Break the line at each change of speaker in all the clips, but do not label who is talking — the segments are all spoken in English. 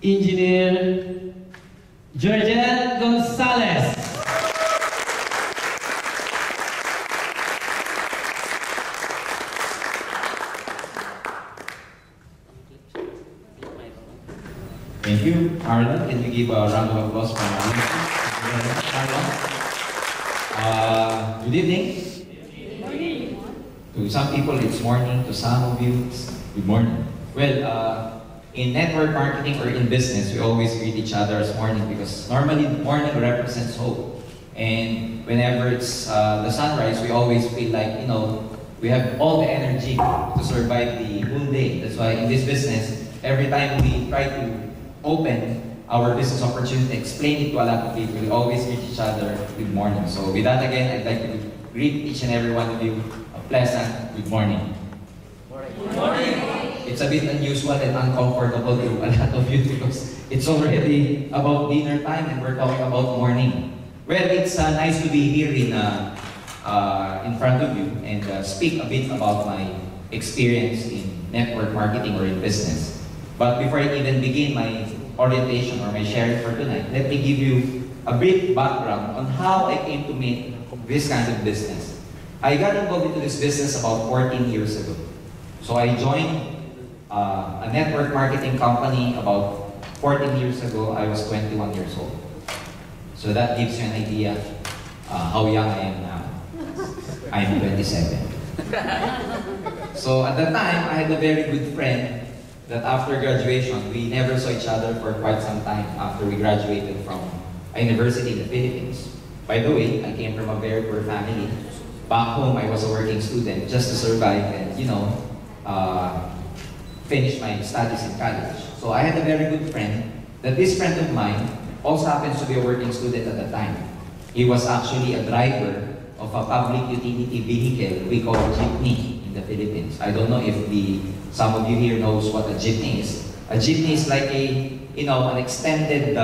Engineer Georgette Gonzalez.
Thank you, Arlen. Can you give a round of applause for Arlen? Good evening. To some people, it's morning. To some of you, it's good morning. Well, in network marketing or in business, we always greet each other as morning because normally morning represents hope. And whenever it's the sunrise, we always feel like, you know, we have all the energy to survive the whole day. That's why in this business, every time we try to open our business opportunity, explain it to a lot of people, we always greet each other good morning. So with that again, I'd like to greet each and every one of you a pleasant good morning.
Good morning.
It's a bit unusual and uncomfortable to a lot of you because it's already about dinner time and we're talking about morning. Well, it's nice to be here in front of you and speak a bit about my experience in network marketing or in business. But before I even begin my orientation or my sharing for tonight, let me give you a brief background on how I came to make this kind of business. I got involved into this business about 14 years ago. So I joined a network marketing company about 14 years ago. I was 21 years old. So that gives you an idea how young I am now. I'm 27. So at that time, I had a very good friend that after graduation, we never saw each other for quite some time after we graduated from a university in the Philippines. By the way, I came from a very poor family. Back home, I was a working student just to survive and, you know, finish my studies in college. So I had a very good friend that this friend of mine also happens to be a working student at the time. He was actually a driver of a public utility vehicle we call jeepney in the Philippines. I don't know if some of you here knows what a jeepney is. A jeepney is like an extended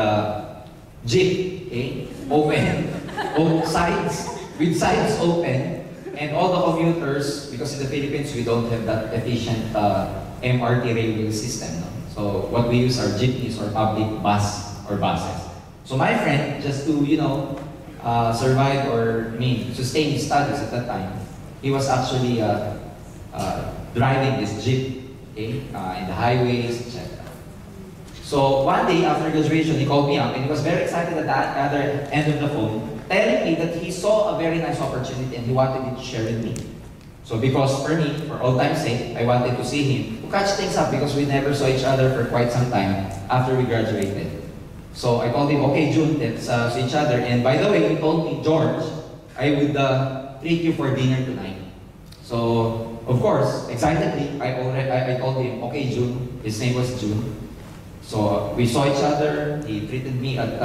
jeep, okay? Open, both sides, with sides open, and all the commuters, because in the Philippines we don't have that efficient MRT railway system, no? So what we use are jeepneys or public bus or buses. So my friend, just to, you know, survive or, sustain his studies at that time, he was actually driving this jeep, okay, in the highways, etc. So one day after graduation, he called me up and he was very excited at the other end of the phone, telling me that he saw a very nice opportunity and he wanted it to share with me. So because for me, for all time's sake, I wanted to see him to catch things up because we never saw each other for quite some time after we graduated. So I told him, okay, June, let's see each other. And by the way, he told me, George, I would treat you for dinner tonight. So, of course, excitedly, I told him, okay, June. His name was June. So we saw each other. He treated me at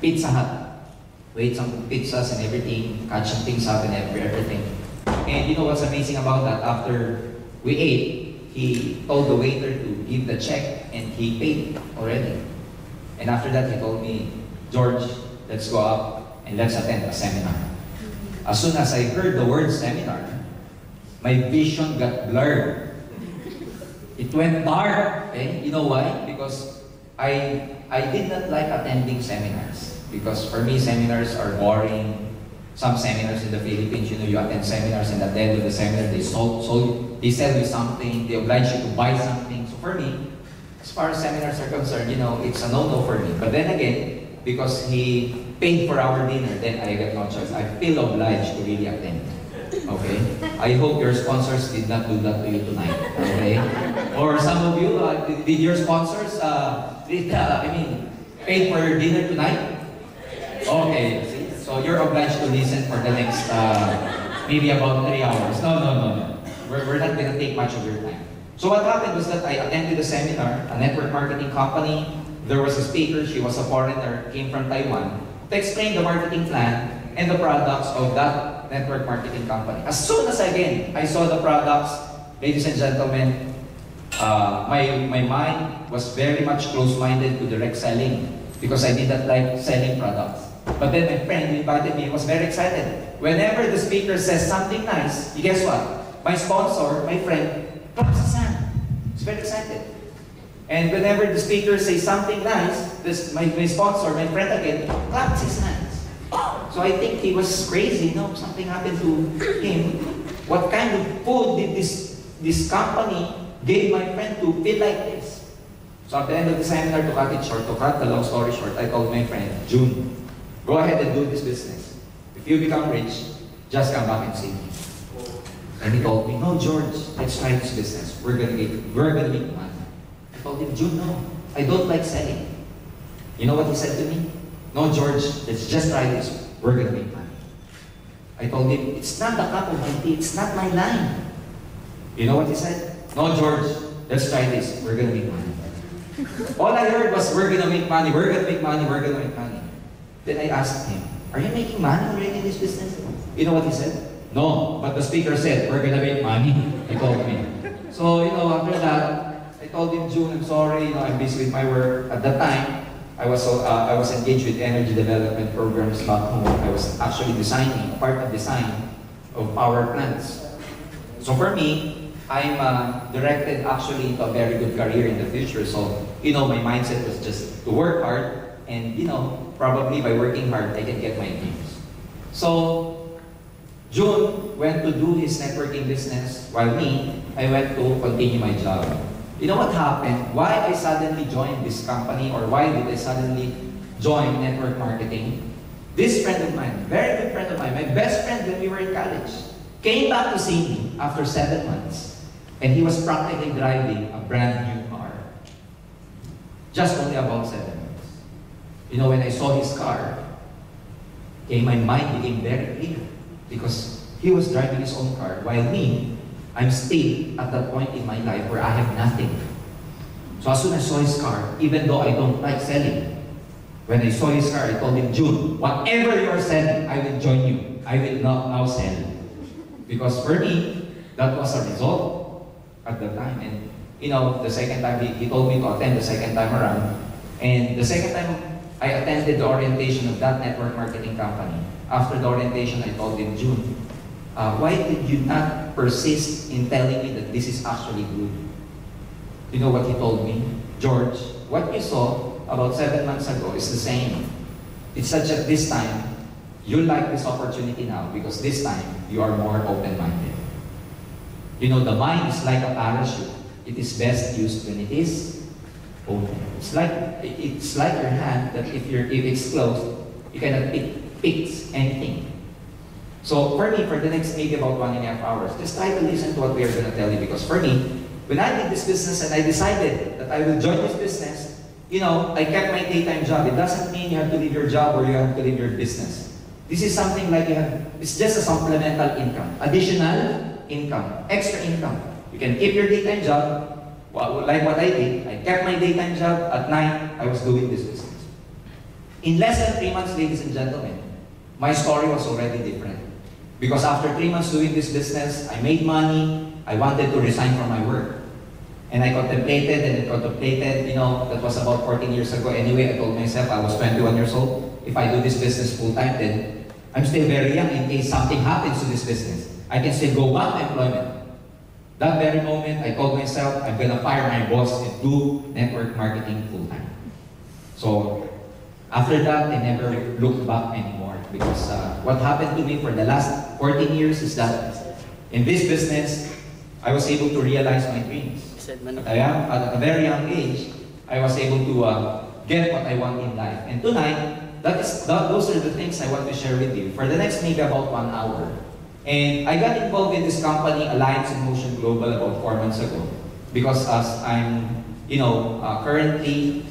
Pizza Hut. We ate some pizzas and everything, catching things up and everything. And you know what's amazing about that? After we ate, he told the waiter to give the check and he paid already. And after that, he told me, George, let's go up and let's attend a seminar. As soon as I heard the word seminar, my vision got blurred. It went dark. Okay? You know why? Because I did not like attending seminars. Because for me, seminars are boring. Some seminars in the Philippines, you know, you attend seminars and at the end of the seminar, they sell you something, they oblige you to buy something. So for me, as far as seminars are concerned, you know, it's a no-no for me. But then again, because he paid for our dinner, then I got no choice. I feel obliged to really attend. Okay? I hope your sponsors did not do that to you tonight. Okay? Or some of you, did your sponsors, paid for your dinner tonight? Okay. See? So you're obliged to listen for the next, maybe about 3 hours. No. We're not going to take much of your time. So what happened was that I attended a seminar, a network marketing company. There was a speaker, she was a foreigner, came from Taiwan, to explain the marketing plan and the products of that network marketing company. As soon as I saw the products, ladies and gentlemen, my mind was very much close-minded to direct selling because I did not like selling products. But then my friend who invited me was very excited. Whenever the speaker says something nice, guess what? My sponsor, my friend, claps his hand. He's very excited. And whenever the speaker says something nice, my sponsor, my friend again, claps his hands. So I think he was crazy, no? Something happened to him. What kind of food did this company give my friend to feel like this? So at the end of the seminar, to cut it short, to cut the long story short, I told my friend, June, go ahead and do this business. If you become rich, just come back and see me. And he told me, no, George, let's try this business. We're gonna make money. I told him, June, no, I don't like selling. You know what he said to me? No, George, let's just try this. We're gonna make money. I told him, it's not the cup of my tea, it's not my line. You know what he said? No, George, let's try this. We're gonna make money. All I heard was, we're gonna make money, we're gonna make money, we're gonna make money. Then I asked him, are you making money already in this business? You know what he said? No, but the speaker said, we're gonna make money. He told me. So, after that, I told him, June, I'm sorry, I'm busy with my work. At that time, I was engaged with energy development programs back home. I was actually designing, part of design of power plants. So for me, I'm directed actually into a very good career in the future. So, my mindset was just to work hard and, probably by working hard, I can get my dreams. So, June went to do his networking business, while me, I went to continue my job. You know what happened? Why I suddenly joined this company, or why did I suddenly join network marketing? This friend of mine, very good friend of mine, my best friend when we were in college, came back to see me after 7 months, and he was practically driving a brand new car. Just only about 7 months. When I saw his car, my mind became very clear. Because he was driving his own car, while me, I'm still at that point in my life where I have nothing. So as soon as I saw his car, even though I don't like selling, when I saw his car, I told him, June, whatever you are selling, I will join you. I will not now sell. Because for me, that was a result at the time. And the second time, he told me to attend the second time around. And the second time, I attended the orientation of that network marketing company. After the orientation, I told him, June, why did you not persist in telling me that this is actually good? You know what he told me? George, what you saw about 7 months ago is the same. It's such that this time, you like this opportunity now because this time, you are more open-minded. The mind is like a parachute. It is best used when it is open. It's like your hand that if it's closed, you cannot pick anything. So for me, for the next maybe about 1.5 hours, just try to listen to what we are going to tell you. Because for me, when I did this business and I decided that I will join this business, I kept my daytime job. It doesn't mean you have to leave your job or you have to leave your business. This is something like it's just a supplemental income, additional income, extra income. You can keep your daytime job, like what I did. I kept my daytime job. At night, I was doing this business. In less than 3 months, ladies and gentlemen, my story was already different. Because after 3 months doing this business, I made money, I wanted to resign from my work. And I contemplated, that was about 14 years ago. Anyway, I told myself, I was 21 years old, if I do this business full-time, then I'm still very young in case something happens to this business. I can still go back to employment. That very moment, I told myself, I'm gonna fire my boss and do network marketing full-time. So, after that, I never looked back anymore because what happened to me for the last 14 years is that in this business, I was able to realize my dreams. At a very young age, I was able to get what I want in life. And tonight, those are the things I want to share with you for the next maybe about 1 hour. And I got involved in this company, Alliance in Motion Global, about 4 months ago. Because as I'm, currently,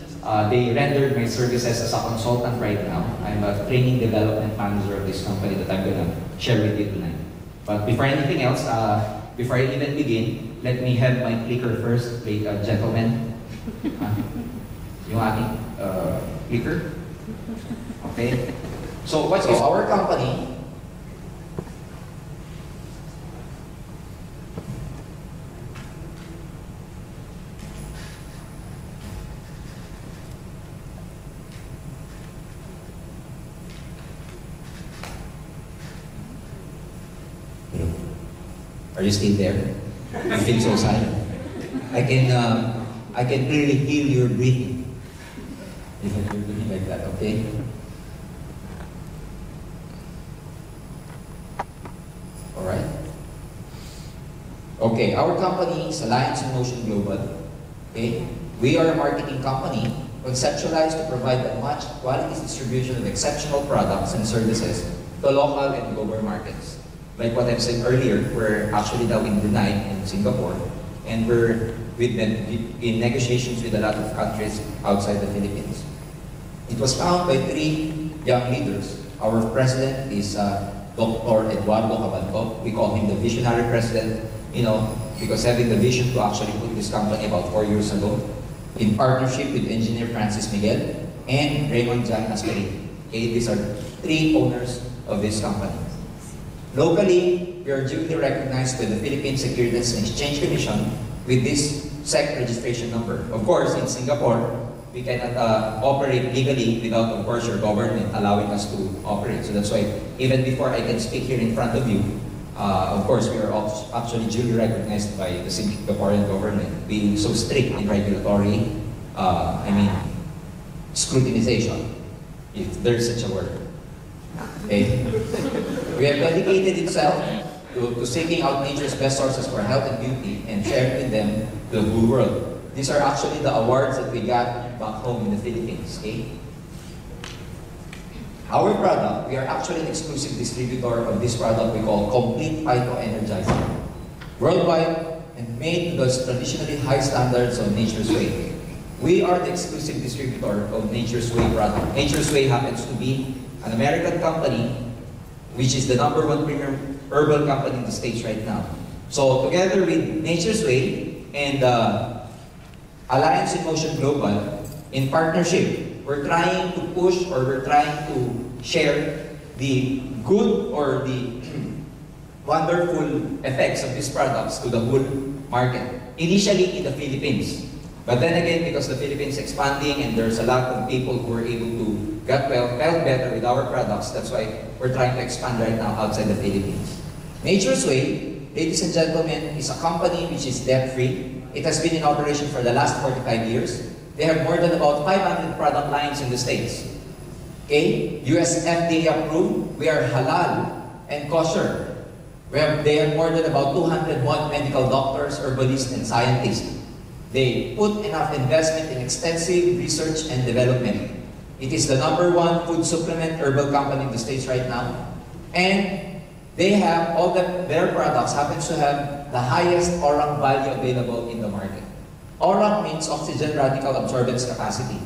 they rendered my services as a consultant right now. I'm a training development manager of this company that I'm going to share with you tonight. But before anything else, before I even begin, let me have my clicker first, gentlemen. Yung ating clicker. Okay? So our company, are you still there? You feel so silent. I can I can really hear your breathing. If you're doing like that, okay? Alright? Okay, our company is Alliance in Motion Global. Okay? We are a marketing company conceptualized to provide a much quality distribution of exceptional products and services to local and global markets. Like what I've said earlier, we're actually now in Brunei and Singapore, and we're in negotiations with a lot of countries outside the Philippines. It was found by 3 young leaders. Our president is Dr. Eduardo Cabanco. We call him the visionary president, because having the vision to actually put this company about 4 years ago, in partnership with engineer Francis Miguel and Raymond Jan Asperin. Okay, these are 3 owners of this company. Locally, we are duly recognized by the Philippine Securities and Exchange Commission with this SEC registration number. Of course, in Singapore, we cannot operate legally without, of course, your government allowing us to operate. So that's why, even before I can speak here in front of you, of course, we are actually duly recognized by the Singaporean government, being so strict in regulatory, scrutinization, if there's such a word. Okay? We have dedicated itself to seeking out nature's best sources for health and beauty and sharing with them the whole world. These are actually the awards that we got back home in the Philippines. Okay? Our product, we are actually an exclusive distributor of this product we call Complete Phyto Energizer. Worldwide and made to those traditionally high standards of Nature's Way. We are the exclusive distributor of Nature's Way product. Nature's Way happens to be an American company, which is the #1 premium herbal company in the States right now. So together with Nature's Way and Alliance in Motion Global, in partnership, we're trying to push, or we're trying to share the good or the wonderful effects of these products to the whole market. Initially in the Philippines. But then again, because the Philippines is expanding and there's a lot of people who are able to get felt better with our products, that's why we're trying to expand right now outside the Philippines. Nature's Way, ladies and gentlemen, is a company which is debt-free. It has been in operation for the last 45 years. They have more than about 500 product lines in the States. Okay? US FDA approved. We are halal and kosher. They have more than about 201 medical doctors, herbalists, and scientists. They put enough investment in extensive research and development. It is the #1 food supplement herbal company in the States right now. And they have their products happens to have the highest ORAC value available in the market. ORAC means oxygen radical absorbance capacity.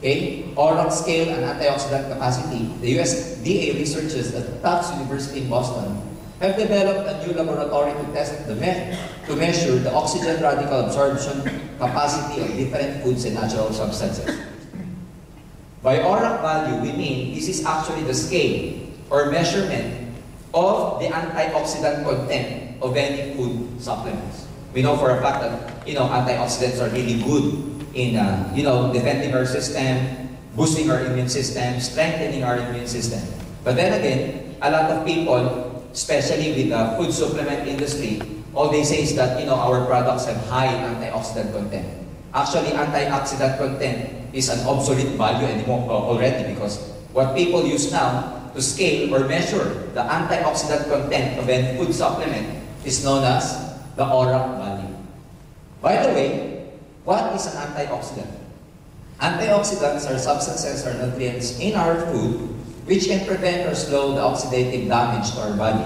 Okay? ORAC scale and antioxidant capacity. The USDA researchers at Tufts University in Boston have developed a new laboratory to test to measure the oxygen radical absorption capacity of different foods and natural substances. By ORAC value, we mean this is actually the scale or measurement of the antioxidant content of any food supplements. We know for a fact that antioxidants are really good in defending our system, boosting our immune system, strengthening our immune system. But then again, a lot of people, especially with the food supplement industry, all they say is that our products have high antioxidant content. Actually, antioxidant content is an obsolete value anymore already, because what people use now to scale or measure the antioxidant content of any food supplement is known as the ORAC value. By the way, what is an antioxidant? Antioxidants are substances or nutrients in our food which can prevent or slow the oxidative damage to our body.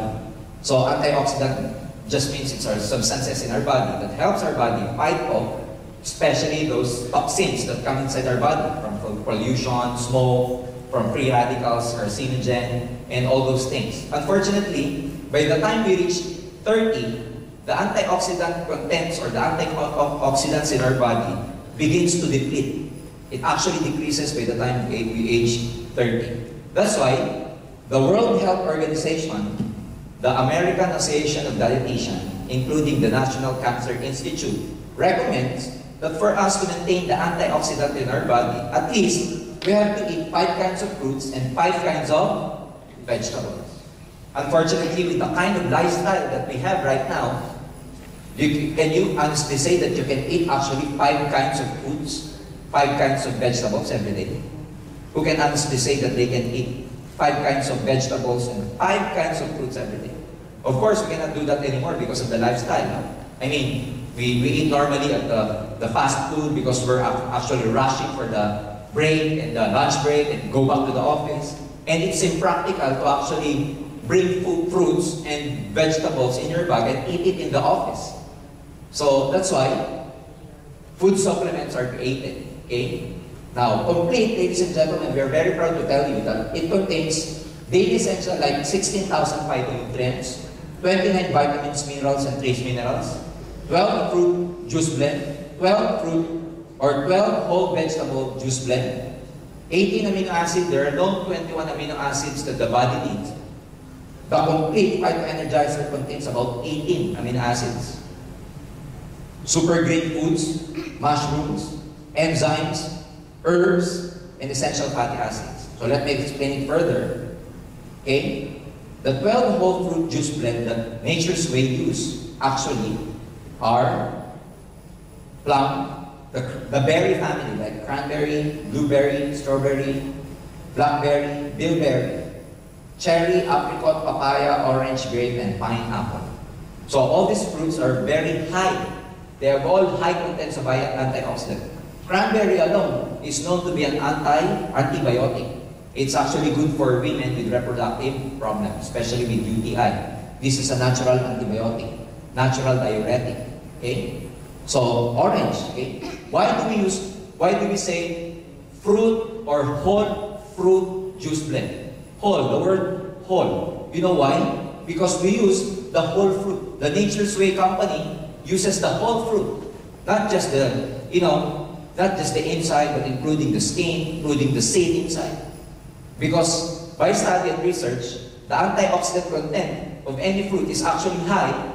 So antioxidant just means it's our substances in our body that helps our body fight off, especially those toxins that come inside our body from pollution, smoke, from free radicals, carcinogen, and all those things. Unfortunately, by the time we reach 30, the antioxidant contents or the antioxidants in our body begins to deplete. It actually decreases by the time we age 30. That's why the World Health Organization, the American Association of Dietitians, including the National Cancer Institute, recommends that for us to maintain the antioxidant in our body, at least we have to eat 5 kinds of fruits and 5 kinds of vegetables. Unfortunately, with the kind of lifestyle that we have right now, Can you honestly say that you can eat actually 5 kinds of foods, 5 kinds of vegetables every day? Who can honestly say that they can eat 5 kinds of vegetables and 5 kinds of fruits every day? Of course, we cannot do that anymore because of the lifestyle. No? I mean, we eat normally at the fast food because we're actually rushing for the break and the lunch break and go back to the office. And it's impractical to actually bring fruits and vegetables in your bag and eat it in the office. So that's why food supplements are created. Okay? Now, complete, ladies and gentlemen, we are very proud to tell you that it contains daily essential like 16,000 phytonutrients, 29 vitamins, minerals, and trace minerals, 12 fruit juice blend, 12 fruit or 12 whole vegetable juice blend, 18 amino acids. There are known 21 amino acids that the body needs. The complete Phyto-Energizer contains about 18 amino acids. Super green foods, mushrooms, enzymes, herbs, and essential fatty acids. So let me explain it further. Okay? The 12 whole fruit juice blend that Nature's Way use actually are plum, the berry family like cranberry, blueberry, strawberry, blackberry, bilberry, cherry, apricot, papaya, orange, grape, and pineapple. So all these fruits are very high. They have all high contents of antioxidant. Cranberry alone is known to be an antibiotic. It's actually good for women with reproductive problems, especially with UTI. This is a natural antibiotic, natural diuretic. Okay? So orange. Okay? Why do we say fruit or whole fruit juice blend? Whole, the word whole. You know why? Because we use the whole fruit. The Nature's Way company uses the whole fruit, not just the, not just the inside, but including the skin, including the seed inside. Because by study and research, the antioxidant content of any fruit is actually high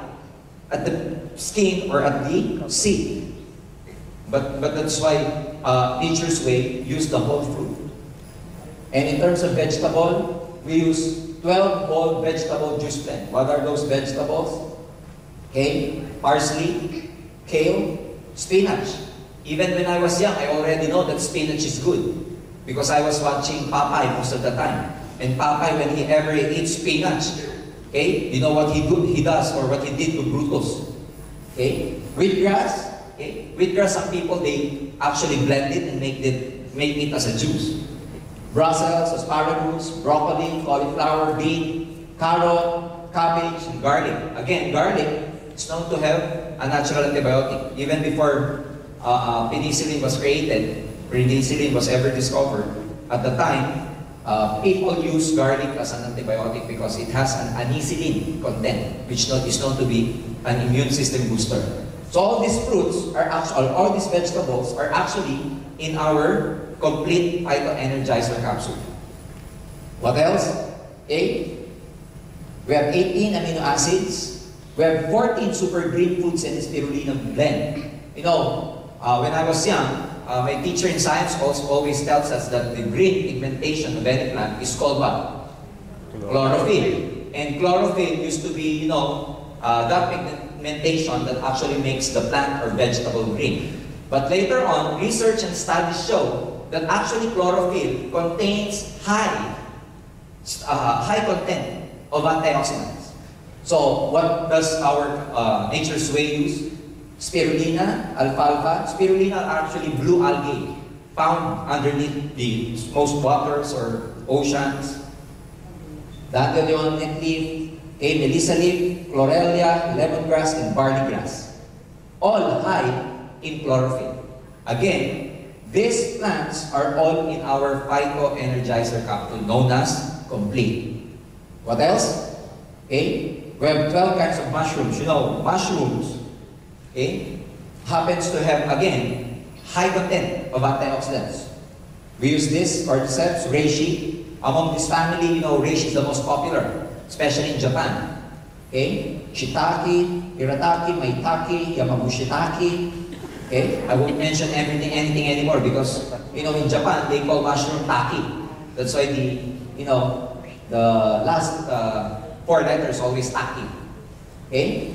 at the skin or at the seed. But that's why Nature's Way use the whole fruit. And in terms of vegetable, we use 12 whole vegetable juice blend. What are those vegetables? Okay, parsley, kale, spinach. Even when I was young, I already know that spinach is good because I was watching Popeye most of the time. And Popeye, when he ever eats spinach, okay, you know what he does or what he did to Brutus. Okay, wheatgrass. Okay, wheatgrass, some people they actually blend it and make it as a juice. Brussels, asparagus, broccoli, cauliflower, beet, carrot, cabbage, and garlic. Again, garlic is known to have a natural antibiotic. Even before penicillin was created, penicillin was ever discovered, at the time, people use garlic as an antibiotic because it has an anisinin content, which is known to be an immune system booster. So all these fruits are actually, all these vegetables are actually in our complete Phyto-Energizer capsule. What else? 8. We have 18 amino acids. We have 14 super green foods and spirulina blend. You know, when I was young, my teacher in science always tells us that the green pigmentation of any plant is called what? Chlorophyll. And chlorophyll used to be, that pigmentation that actually makes the plant or vegetable green. But later on, research and studies show that actually chlorophyll contains high content of antioxidants. So what does our Nature's Way use? Spirulina, alfalfa. Spirulina are actually blue algae found underneath the most waters or oceans. Dandelion leaf, melissa leaf, chlorella, lemongrass, and barley grass. All high in chlorophyll. Again, these plants are all in our Phyto-Energizer capsule known as Complete. What else? Okay, we have 12 kinds of mushrooms. You know, mushrooms, okay, happens to have, again, high content of antioxidants. We use this cordyceps, reishi. Among this family, reishi is the most popular, especially in Japan. Okay, shiitake, hiratake, maitake, yamabushitake. Okay, I won't mention anything anymore because, in Japan, they call mushroom taki. That's why the last 4 letters always taki. Okay?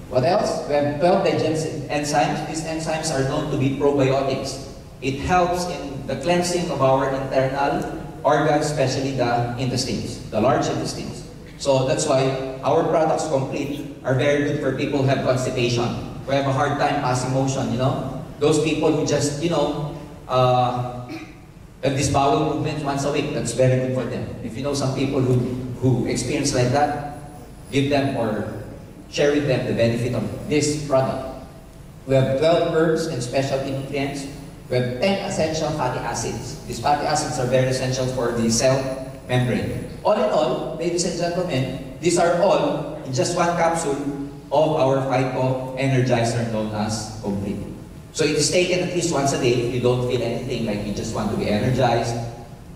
What else? We have 12 digestive enzymes. These enzymes are known to be probiotics. It helps in the cleansing of our internal organs, especially the intestines, the large intestines. So that's why our products complete are very good for people who have constipation, who have a hard time passing motion, you know. Those people who just, you know, have this bowel movement once a week, that's very good for them. If you know some people who experience like that, give them or share with them the benefit of this product. We have 12 herbs and specialty nutrients. We have 10 essential fatty acids. These fatty acids are very essential for the cell membrane. All in all, ladies and gentlemen, these are all in just one capsule of our Phyto Energizer known as Complete. So it is taken at least once a day if you don't feel anything, like you just want to be energized.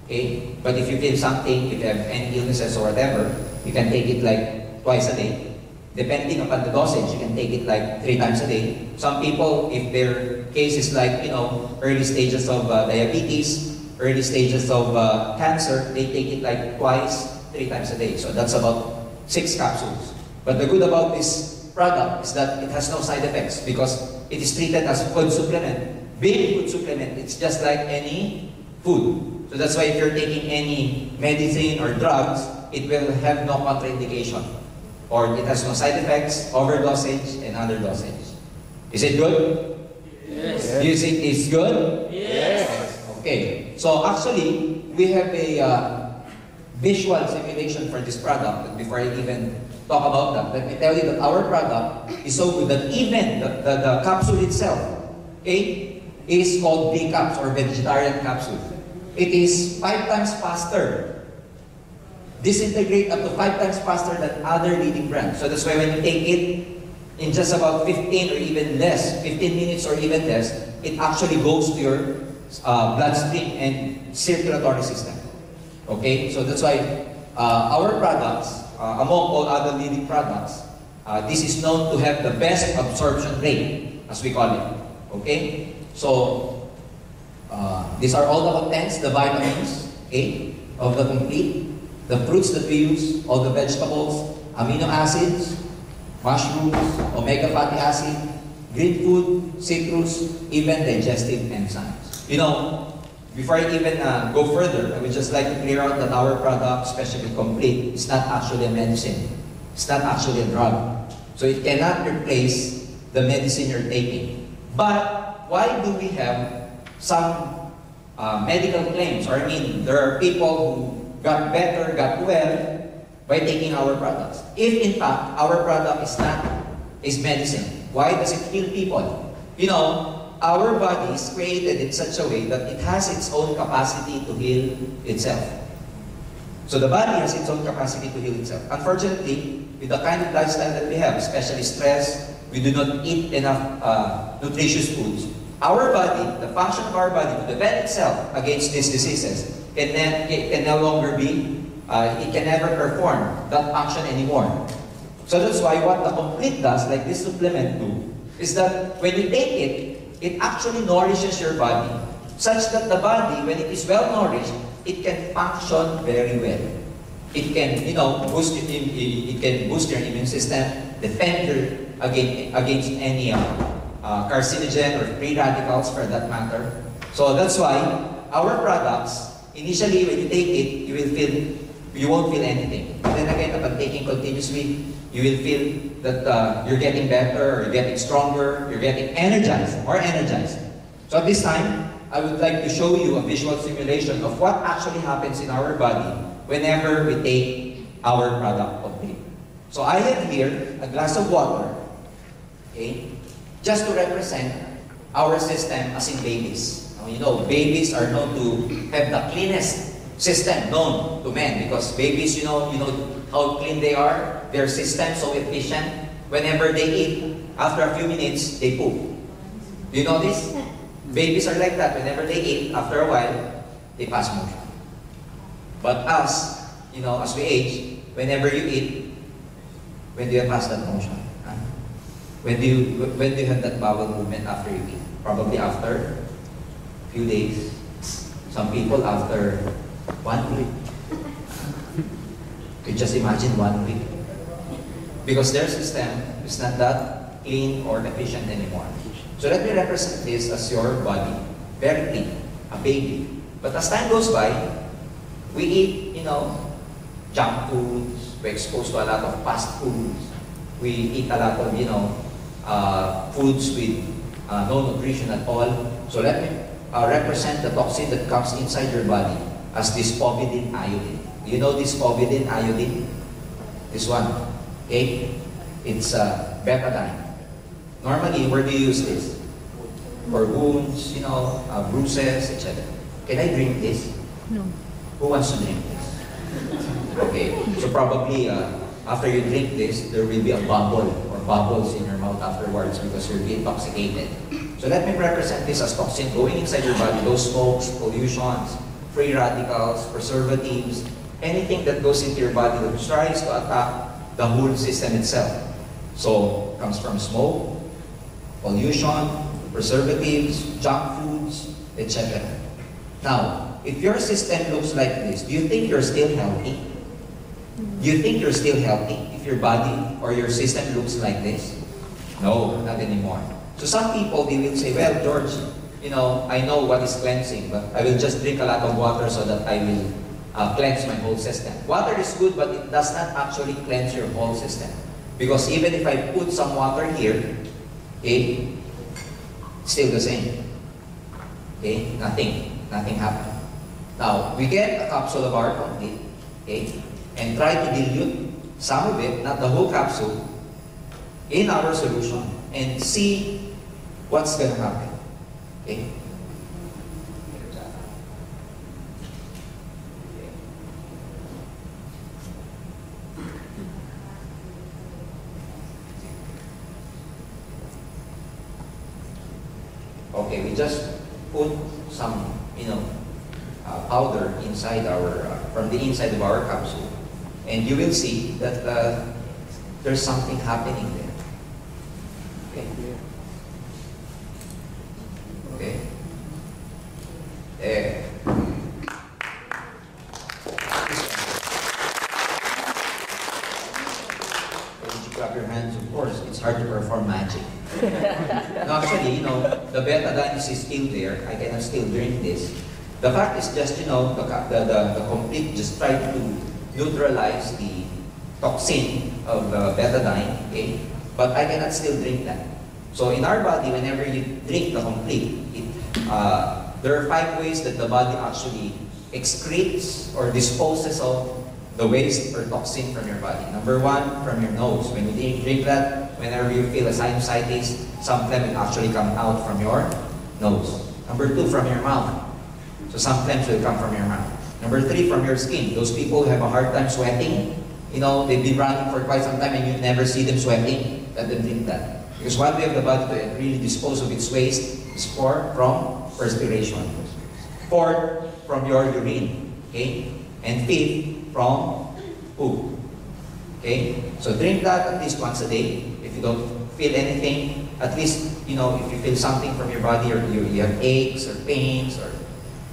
Okay? But if you feel something, if you have any illnesses or whatever, you can take it like twice a day. Depending upon the dosage, you can take it like 3 times a day. Some people, if their case is like, you know, early stages of diabetes, early stages of cancer, they take it like twice, 3 times a day. So that's about 6 capsules. But the good about this product is that it has no side effects because it is treated as a food supplement. Being food supplement, it's just like any food. So that's why if you're taking any medicine or drugs, it will have no contraindication. Or it has no side effects, overdosage, and underdosage. Is it good?
Yes.
Do you think it's good?
Yes.
Okay. So actually, we have a visual simulation for this product. But before I even talk about that, let me tell you that our product is so good that even the capsule itself, okay, is called B-Caps or vegetarian capsule. It is 5 times faster. Disintegrate up to 5 times faster than other leading brands. So that's why when you take it in just about 15 or even less, 15 minutes or even less, it actually goes to your bloodstream and circulatory system. Okay? So that's why our products, among all other leading products, this is known to have the best absorption rate, as we call it. Okay? So, these are all the contents, the vitamins, okay, of the Complete. The fruits that we use, all the vegetables, amino acids, mushrooms, omega fatty acid, green food, citrus, even digestive enzymes. You know, before I even go further, I would just like to clear out that our product, especially Complete, is not actually a medicine. It's not actually a drug. So it cannot replace the medicine you're taking. But why do we have some medical claims? Or I mean, there are people who got better, got well by taking our products. If in fact our product is medicine, why does it heal people? You know, our body is created in such a way that it has its own capacity to heal itself. So the body has its own capacity to heal itself. Unfortunately, with the kind of lifestyle that we have, especially stress, we do not eat enough nutritious foods. Our body, the function of our body to defend itself against these diseases can no longer be, it can never perform that function anymore. So that's why what the Complete does, like this supplement do, is that when you take it, it actually nourishes your body, such that the body, when it is well nourished, it can function very well. It can, you know, it can boost your immune system, defend you against any carcinogen or free radicals for that matter. So that's why our products, initially when you take it, you won't feel anything. But then again, upon taking continuously, you will feel that you're getting better, or you're getting stronger, you're getting energized, more energized. So at this time, I would like to show you a visual simulation of what actually happens in our body whenever we take our product Complete. So I have here a glass of water, okay, just to represent our system as in babies. Now, you know, babies are known to have the cleanest system known to men because babies, you know how clean they are, their system so efficient. Whenever they eat, after a few minutes, they poop. Do you know this? Babies are like that. Whenever they eat, after a while, they pass motion. But us, you know, as we age, whenever you eat, when do you pass that motion? Huh? When do you have that bowel movement after you eat? Probably after a few days. Some people after 1 week. You just imagine 1 week. Because their system is not that clean or efficient anymore. So let me represent this as your body, very clean, a baby. But as time goes by, we eat, junk foods, we're exposed to a lot of fast foods, we eat a lot of, foods with no nutrition at all. So let me represent the toxin that comes inside your body as this povidone iodine. You know this povidone iodine? This one, okay? It's betadine. Normally, where do you use this? For wounds, bruises, etc. Can I drink this?
No.
Who wants to drink this? Okay, so probably after you drink this, there will be a bubble or bubbles in your mouth afterwards because you'll be intoxicated. So let me represent this as toxin going inside your body, those smokes, pollutions, free radicals, preservatives, anything that goes into your body that tries to attack the whole system itself. So, comes from smoke, pollution, preservatives, junk foods, etc. Now, if your system looks like this, do you think you're still healthy? Do you think you're still healthy if your body or your system looks like this? No, not anymore. So some people, they will say, well, George, I know what is cleansing, but I will just drink a lot of water so that I will cleanse my whole system. Water is good, but it does not actually cleanse your whole system. Because even if I put some water here, okay, still the same. Okay, nothing happened. Now, we get a capsule of our complete, okay, and try to dilute some of it, not the whole capsule, in our solution and see what's going to happen. Okay? Okay, we just put some, powder inside from the inside of our capsule, and you will see that there's something happening there. Okay. Okay. There. When you clap your hands, of course, it's hard to perform magic. No, actually, the betadine is still there. I cannot still drink this. The fact is just, the complete just try to neutralize the toxin of the betadine, okay? But I cannot still drink that. So in our body, whenever you drink the complete, there are 5 ways that the body actually excretes or disposes of the waste or toxin from your body. Number 1, from your nose. When you drink that, whenever you feel a sinusitis, some phlegm will actually come out from your nose. Number 2, from your mouth. So some phlegm will come from your mouth. Number 3, from your skin. Those people who have a hard time sweating, they've been running for quite some time and you never see them sweating, let them drink that. Because one way of the body to really dispose of its waste is from perspiration. 4th, from your urine. Okay? And 5th, from poop. Okay? So drink that at least once a day. If you don't feel anything, at least, if you feel something from your body or you have aches or pains or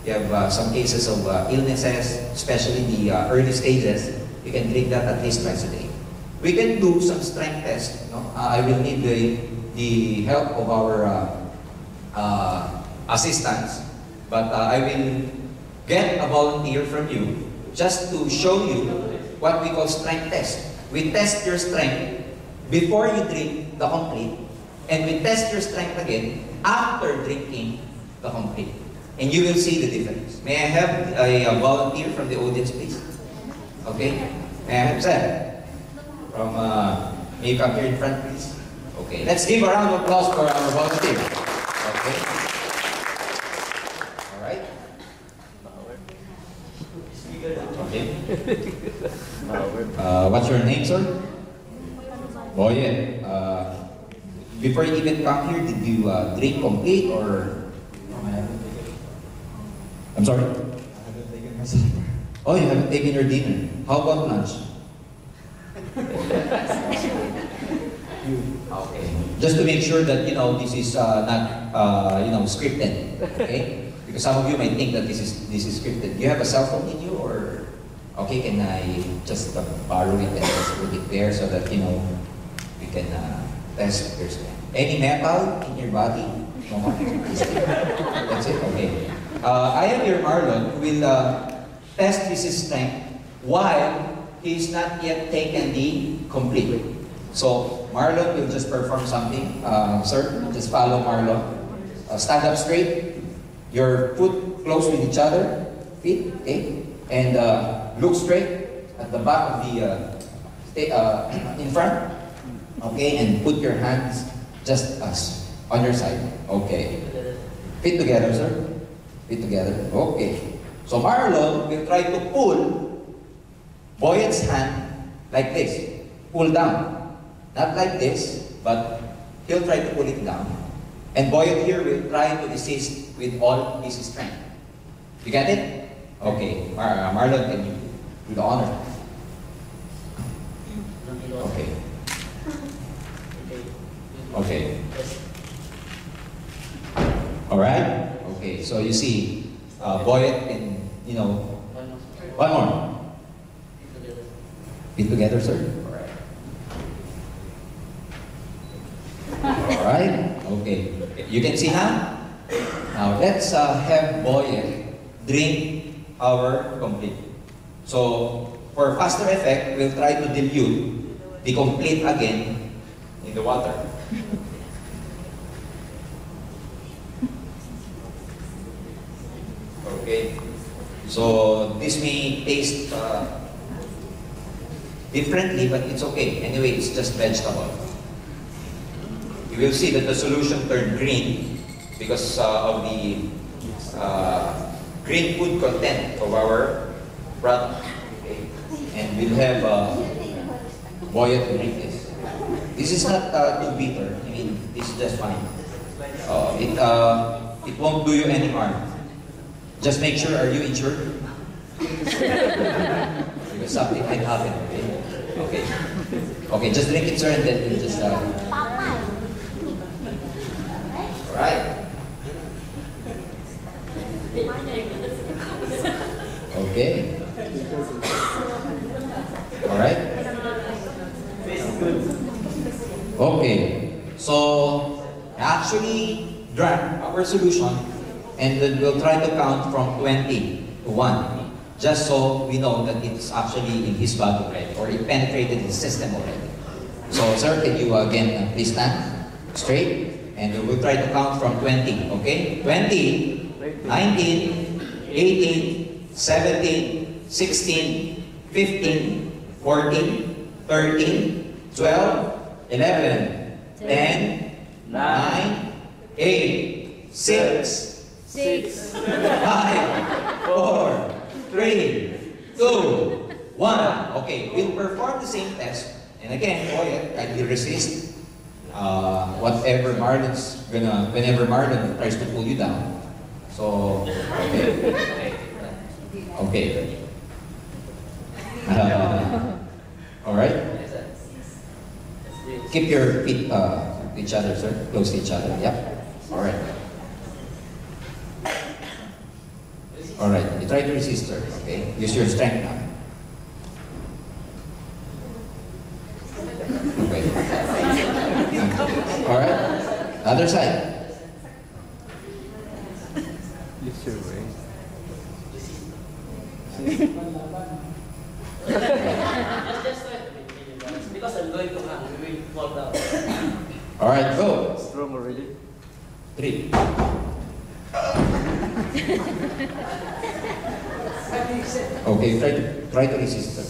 you have some cases of illnesses, especially the early stages, you can drink that at least twice a day. We can do some strength tests. I will need the help of our assistants, but I will get a volunteer from you just to show you what we call strength test. We test your strength before you drink the complete, and we test your strength again after drinking the complete. And you will see the difference. May I have a volunteer from the audience, please? Okay? May I have Seth? From, may you come here in front, please? Okay, let's give a round of applause for our volunteer. Okay? Alright? Okay. What's your name, sir? Boye. Before you even come here, did you drink complete or? I'm sorry? I haven't taken my supper. Oh, you haven't taken your dinner. How about lunch? Okay. Just to make sure that, this is not, scripted. Okay? Because some of you might think that this is scripted. Do you have a cell phone in you or? Okay, can I just borrow it and just put it there so that, we can test your strength. Any metal in your body? No. That's it. Okay. I am your Marlon who will test his strength while he is not yet taken the complete. So Marlon will just perform something. Sir, just follow Marlon. Stand up straight. Your foot close with each other. Feet, okay? And look straight at the back of the in front. Okay, and put your hands just as on your side. Okay. Feet together, sir. Feet together. Okay. So Marlon will try to pull Boyet's hand like this. Pull down. Not like this, but he'll try to pull it down. And Boyet here will try to resist with all his strength. You get it? Okay. Marlon, can you do the honor? Okay. Okay. Alright? Okay, so you see, Boyet can, you know, one more. Feet together, sir. Alright? Okay. You can see now? Now, let's have Boyet drink our complete. So, for faster effect, we'll try to dilute the complete again in the water. Okay. So, this may taste differently, but it's okay. Anyway, it's just vegetable. You will see that the solution turned green because of the green food content of our product. Okay. And we'll have Boyet to drink this. This is not too bitter. I mean, this is just fine. It won't do you any harm. Just make sure, are you insured? Because something might happen. Okay. Okay. Okay. Just drink it, sir, and then we'll just. Alright. Okay. Alright. Okay. So, actually drank our solution, and then we'll try to count from 20 to 1. Just so we know that it's actually in his body already, or it penetrated his system already. So, sir, can you again please stand straight? And we'll try to count from 20, okay? 20, 19, 18, 17, 16, 15, 14, 13, 12, 11, 10, 9, 8, 6, 5, 4, 3, 2, 1. Okay, we'll perform the same test. And again, Boyet, kindly resist. Whatever Marlon's gonna, whenever Marlon tries to pull you down. So, okay. Okay. Alright? Keep your feet to each other, sir. Close to each other. Yep. Alright. Alright. You try to resist, sir. Okay? Use your strength now. Alright? Other side.
Lift your way.
Because I'm going to hang, we will fall down.
Alright, go.
Strong already.
3. Okay, try to resist, sir.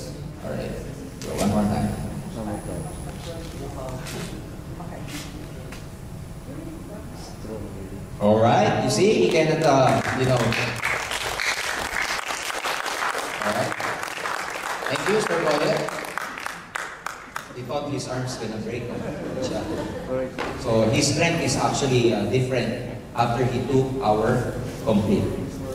Alright. So one more time.
Oh my God. Strong already.
Alright, you see, he cannot, you know. Alright. Thank you, Sir Boyet. He thought his arm's gonna break.
Alright.
So his strength is actually different after he took our complete.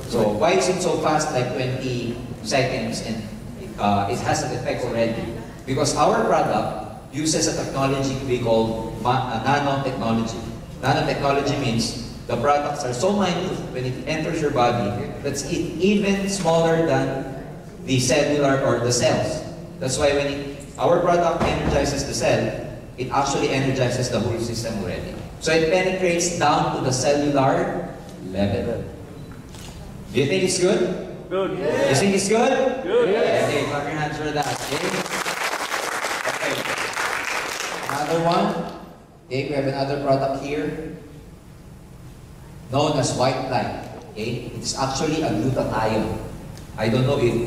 So why is it so fast, like 20 seconds, and it has an effect already? Because our product uses a technology we call nanotechnology. Nanotechnology means the products are so minute when it enters your body that's even smaller than the cellular or the cells. That's why when our product energizes the cell, it actually energizes the whole system already. So it penetrates down to the cellular level. Do you think it's good?
Good.
You think it's good?
Good.
Yeah, okay, clap your hands for that. Okay. Okay. Another one. Okay, we have another product here known as white light. Okay, it's actually a glutathione. I don't know if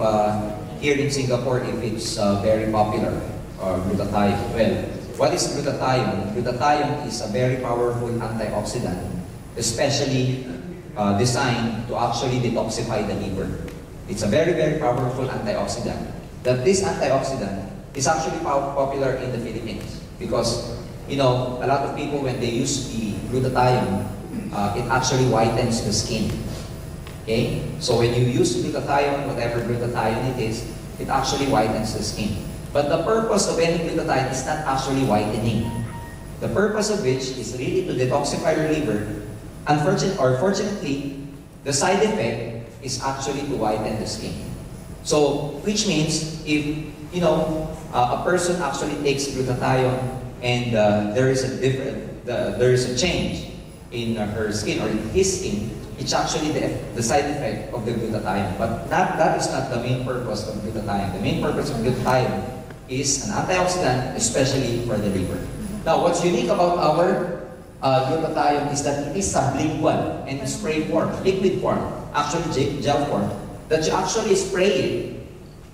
here in Singapore if it's very popular glutathione. Well, what is glutathione? Glutathione is a very powerful antioxidant, especially designed to actually detoxify the liver. It's a very, very powerful antioxidant. That this antioxidant is actually popular in the Philippines because, you know, a lot of people when they use the glutathione, it actually whitens the skin. Okay? So when you use glutathione, whatever glutathione it is, it actually whitens the skin. But the purpose of any glutathione is not actually whitening. The purpose of which is really to detoxify your liver. Fortunately, the side effect is actually to whiten the skin. So, which means if, you know, a person actually takes glutathione and there is a change in her skin or in his skin, it's actually the side effect of the glutathione. But that is not the main purpose of glutathione. The main purpose of glutathione is an antioxidant, especially for the liver. Now, what's unique about our glutathione is that it is sublingual and in spray form, liquid form, actually gel form, that you actually spray it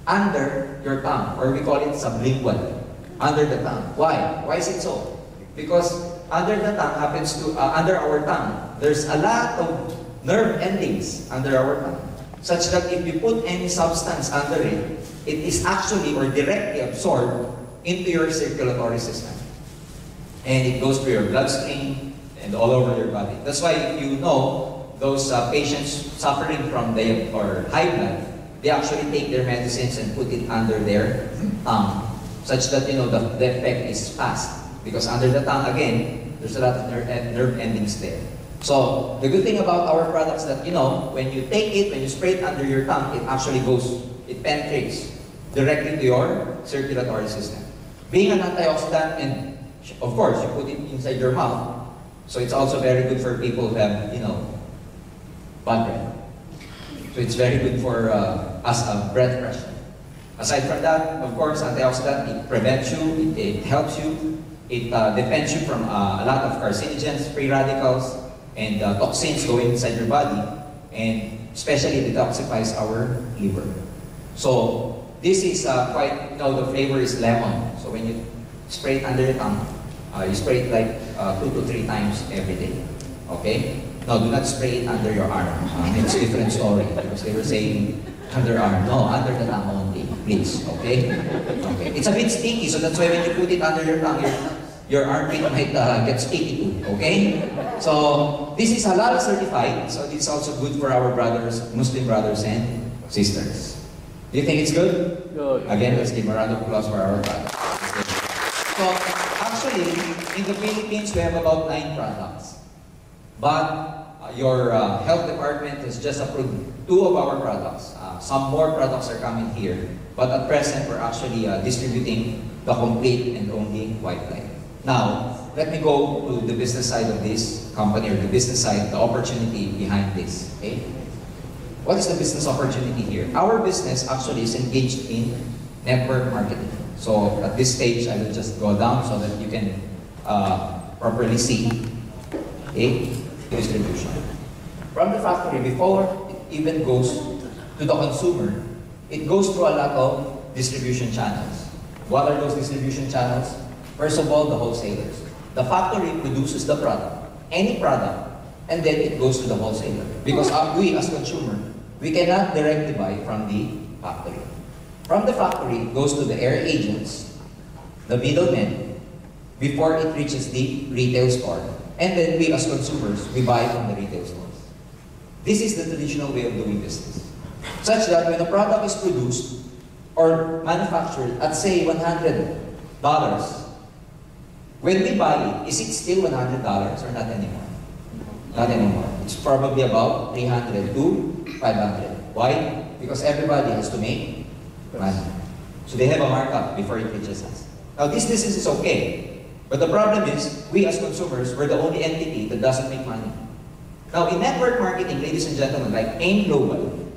under your tongue, or we call it sublingual, under the tongue. Why? Why is it so? Because under the tongue happens to, under our tongue, there's a lot of nerve endings under our tongue, such that if you put any substance under it, it is actually or directly absorbed into your circulatory system. And it goes through your bloodstream and all over your body. That's why if you know those patients suffering from or high blood, they actually take their medicines and put it under their tongue, such that, you know, the effect is fast. Because under the tongue, again, there's a lot of nerve endings there. So the good thing about our products that, you know, when you take it, when you spray it under your tongue, it actually goes, it penetrates directly to your circulatory system. Being an antioxidant, and of course, you put it inside your mouth, so it's also very good for people who have, you know, bad breath. So it's very good for breath pressure. Aside from that, of course, antioxidant, it prevents you, it helps you, it defends you from a lot of carcinogens, free radicals, and toxins going inside your body, and especially detoxifies our liver. So this is quite, you know, the flavor is lemon. So when you spray it under your tongue, you spray it like 2 to 3 times every day. Okay? Now, do not spray it under your arm. It's a different story because they were saying underarm. No, under the tongue only, please. Okay? Okay. It's a bit sticky, so that's why when you put it under your tongue, your armpit might get sticky too. Okay? So this is halal certified, so this is also good for our brothers, Muslim brothers and sisters. Do you think it's good?
Good.
Again, let's give a round of applause for our brothers. So actually, in the Philippines, we have about 9 products. But your health department has just approved 2 of our products. Some more products are coming here. But at present, we're actually distributing the complete and only white light. Now, let me go to the business side of this company, or the business side, the opportunity behind this. Okay? What is the business opportunity here? Our business actually is engaged in network marketing. So at this stage, I will just go down so that you can properly see. Okay? Distribution. From the factory, before it even goes to the consumer, it goes through a lot of distribution channels. What are those distribution channels? First of all, the wholesalers. The factory produces the product, any product, and then it goes to the wholesaler. Because we as consumer, we cannot directly buy from the factory. From the factory, it goes to the air agents, the middlemen, before it reaches the retail store. And then we as consumers, we buy from the retail stores. This is the traditional way of doing business. Such that when a product is produced or manufactured at say $100, when we buy it, is it still $100 or not anymore? Not anymore. It's probably about $300 to $500. Why? Because everybody has to make money. So they have a markup before it reaches us. Now this business is okay. But the problem is, we as consumers, we're the only entity that doesn't make money. Now, in network marketing, ladies and gentlemen, like AIM Global,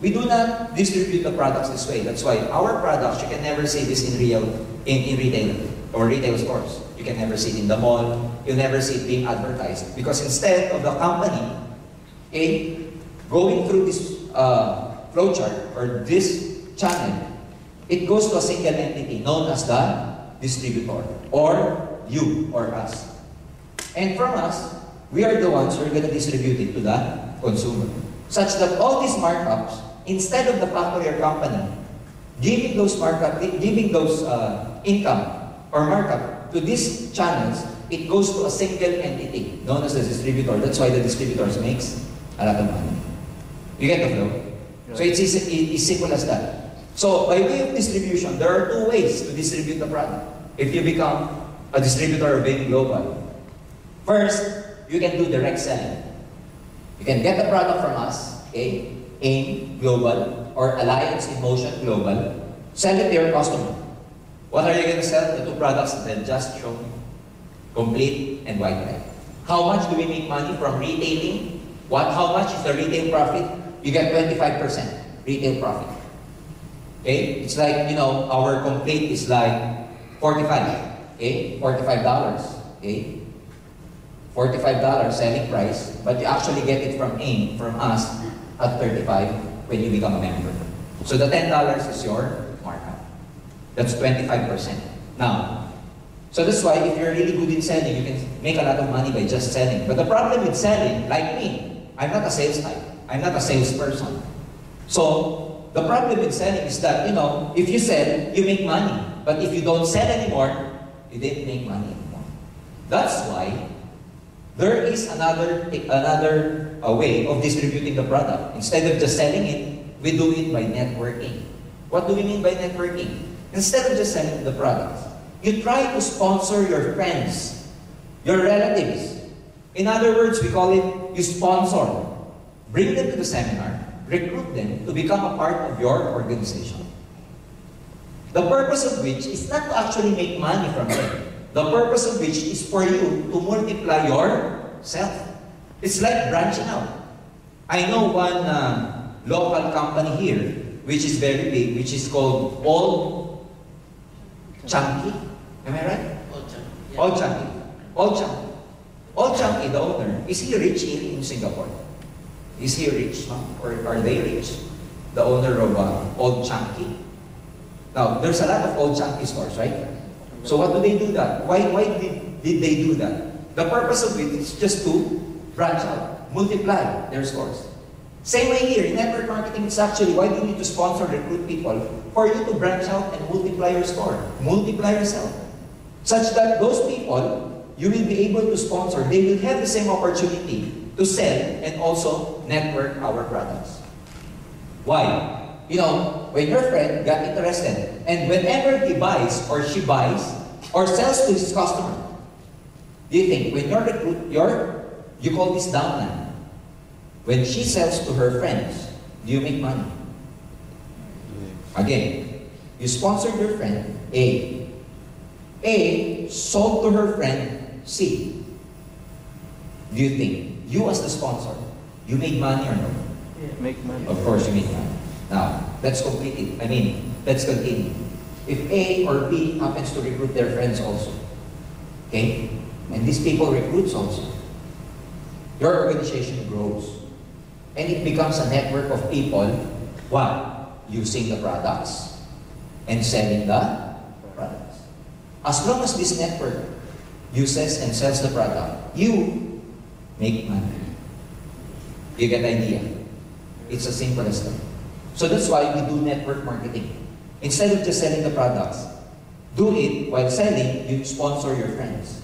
we do not distribute the products this way. That's why our products, you can never see this in retail or retail stores. You can never see it in the mall. You'll never see it being advertised. Because instead of the company, going through this flowchart or this channel, it goes to a single entity known as the distributor, or you or us. And from us, we are the ones who are going to distribute it to the consumer. Such that all these markups, instead of the factory or company giving those income or markup to these channels, it goes to a single entity known as the distributor. That's why the distributors makes a lot of money. You get the flow? So it's simple as that. So by way of distribution, there are two ways to distribute the product. If you become a distributor of AIM Global, first, you can do direct selling. You can get the product from us, okay? AIM Global or Alliance in Motion Global. Sell it to your customer. What are you going to sell? The two products that I just shown you. Complete and white light. How much do we make money from retailing? How much is the retail profit? You get 25% retail profit. Okay? It's like, our complete is like 45. Okay? $45. Okay? $45 selling price, but you actually get it from AIM, from us, at 35 when you become a member. So the $10 is your markup. That's 25%. Now, so that's why if you're really good in selling, you can make a lot of money by just selling. But the problem with selling, like me, I'm not a sales type. I'm not a salesperson. So the problem with selling is that, if you sell, you make money. But if you don't sell anymore, you didn't make money anymore. That's why there is another way of distributing the product. Instead of just selling it, we do it by networking. What do we mean by networking? Instead of just selling the products, you try to sponsor your friends, your relatives. In other words, we call it, you sponsor. Bring them to the seminar, recruit them to become a part of your organization. The purpose of which is not to actually make money from it. The purpose of which is for you to multiply yourself. It's like branching out. I know one local company here, which is very big, which is called Old Chunky. Am I right?
Old Chunky. Yeah.
Old Chunky. Old Chunky. Old Chunky, the owner, is he rich here in Singapore? Is he rich? Or are they rich? The owner of Old Chunky. Now, there's a lot of Old Chunky stores, right? So what do they do that? Why did they do that? The purpose of it is just to branch out, multiply their stores. Same way here, in network marketing, it's actually why do you need to sponsor, recruit people? For you to branch out and multiply your store, multiply yourself. Such that those people, you will be able to sponsor, they will have the same opportunity to sell and also network our products. Why? When your friend got interested, and whenever he buys or she buys or sells to his customer, do you think when you call this downline, when she sells to her friends, do you make money? Again, you sponsored your friend A. A sold to her friend C. Do you think you as the sponsor, you make money or no?
Make money.
Of course you make money. Now, let's complete it. Let's continue. If A or B happens to recruit their friends also, okay? And these people recruits also, your organization grows. And it becomes a network of people, what? Using the products and selling the products. As long as this network uses and sells the product, you make money. You get the idea? It's as simple as that. So that's why we do network marketing. Instead of just selling the products, do it while selling, you sponsor your friends.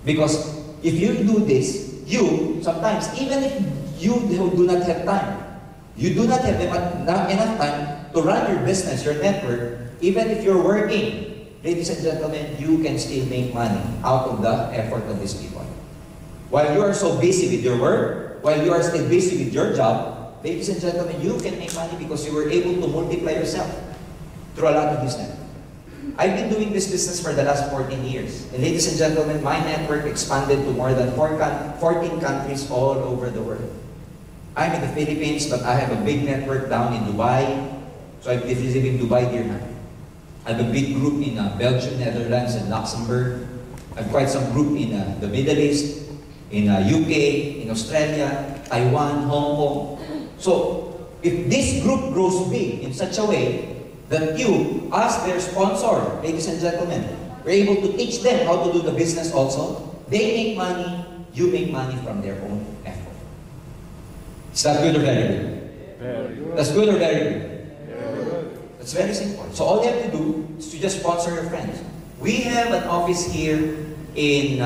Because if you do this, you, sometimes, even if you do not have time, you do not have enough time to run your business, your network, even if you're working, ladies and gentlemen, you can still make money out of the effort of these people. While you are so busy with your work, while you are still busy with your job, ladies and gentlemen, you can make money because you were able to multiply yourself through a lot of this network. I've been doing this business for the last 14 years. And ladies and gentlemen, my network expanded to more than 14 countries all over the world. I'm in the Philippines, but I have a big network down in Dubai. So I've been visiting Dubai Dirham. I have a big group in Belgium, Netherlands, and Luxembourg. I have quite some group in the Middle East, in UK, in Australia, Taiwan, Hong Kong. So if this group grows big in such a way that you, as their sponsor, ladies and gentlemen, we're able to teach them how to do the business also, they make money, you make money from their own effort. Is that good or very good?
Very good.
That's good or very good? It's very simple. So all you have to do is to just sponsor your friends. We have an office here in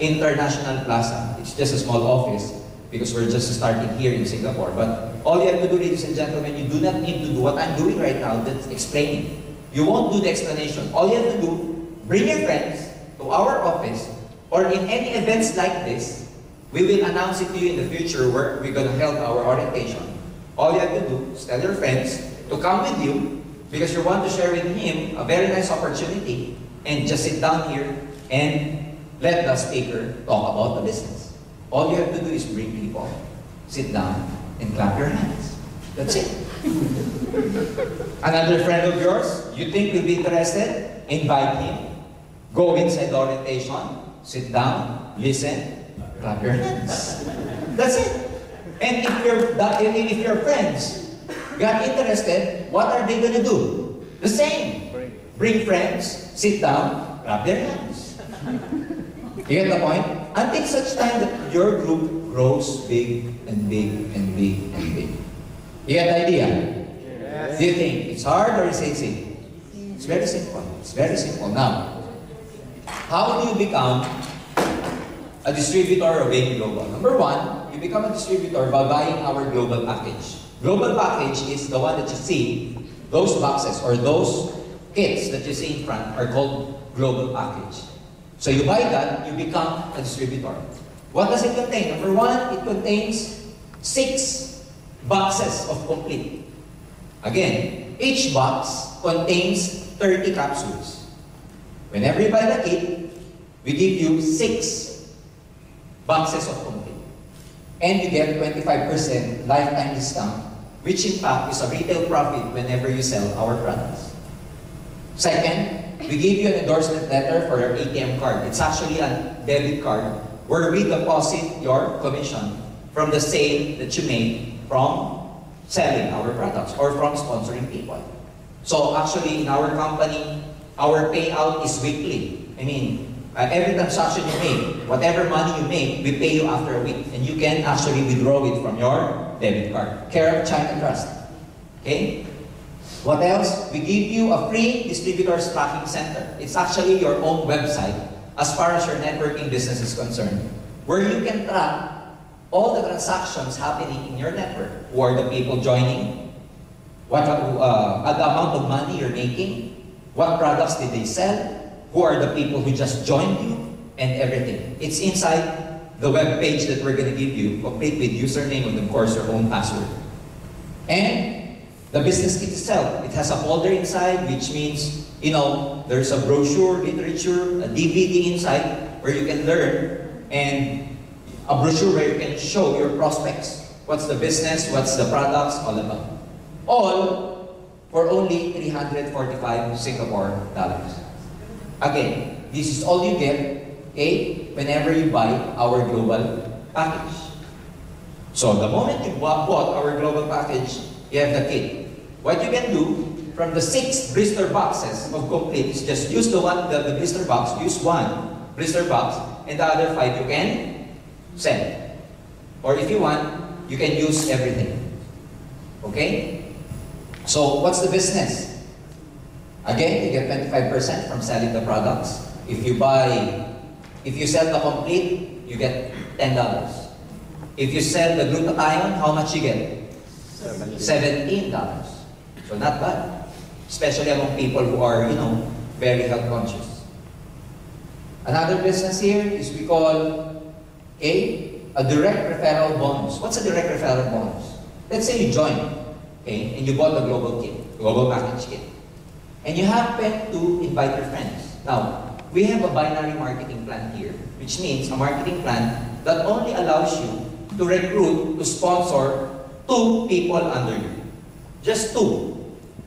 International Plaza. It's just a small office because we're just starting here in Singapore. But all you have to do, ladies and gentlemen, you do not need to do what I'm doing right now, that's explaining. You won't do the explanation. All you have to do, bring your friends to our office or in any events like this. We will announce it to you in the future where we're going to hold our orientation. All you have to do is tell your friends to come with you because you want to share with him a very nice opportunity and just sit down here and let the speaker talk about the business. All you have to do is bring people, sit down, and clap your hands. That's it. Another friend of yours, you think will be interested? Invite him. Go inside the orientation, sit down, listen, clap your hands. That's it. And if your friends got interested, what are they going to do? The same. Bring friends, sit down, clap their hands. You get the point? Until such time that your group grows big and big and big and big. You get the idea?
Yes.
Do you think it's hard or is it easy? It's very simple. It's very simple. Now, how do you become a distributor of AIM Global? Number one, you become a distributor by buying our global package. Global package is the one that you see. Those boxes or those kits that you see in front are called global package. So you buy that, you become a distributor. What does it contain? Number one, it contains 6 boxes of complete. Again, each box contains 30 capsules. Whenever you buy the kit, we give you 6 boxes of complete. And you get 25% lifetime discount, which in fact is a retail profit whenever you sell our products. Second, we give you an endorsement letter for your ATM card. It's actually a debit card where we deposit your commission from the sale that you made from selling our products or from sponsoring people. So actually in our company, our payout is weekly. I mean, every transaction you make, whatever money you make, we pay you after a week. And you can actually withdraw it from your debit card. Care of China Trust. Okay? What else? We give you a free distributors tracking center. It's actually your own website as far as your networking business is concerned, where you can track all the transactions happening in your network. Who are the people joining? What the amount of money you're making? What products did they sell? Who are the people who just joined you? And everything. It's inside the web page that we're going to give you, complete with username and of course your own password. And the business kit itself, it has a folder inside, which means, you know, there's a brochure, literature, a DVD inside where you can learn, and a brochure where you can show your prospects. What's the business, what's the products, all about. All for only 345 Singapore dollars. Again, this is all you get, okay, whenever you buy our global package. So the moment you bought our global package, you have the kit. What you can do, from the 6 blister boxes of complete, is just use the blister box, use 1 blister box, and the other 5 you can sell. Or if you want, you can use everything. Okay? So what's the business? Again, you get 25% from selling the products. If you sell the complete, you get $10. If you sell the glutathione, how much you get? $17. So not bad. Especially among people who are, you know, very health conscious. Another business here is we call a direct referral bonus. What's a direct referral bonus? Let's say you join, okay, and you bought the global kit, global package kit. and you happen to invite your friends. Now, we have a binary marketing plan here, which means a marketing plan that only allows you to recruit, to sponsor 2 people under you. Just 2.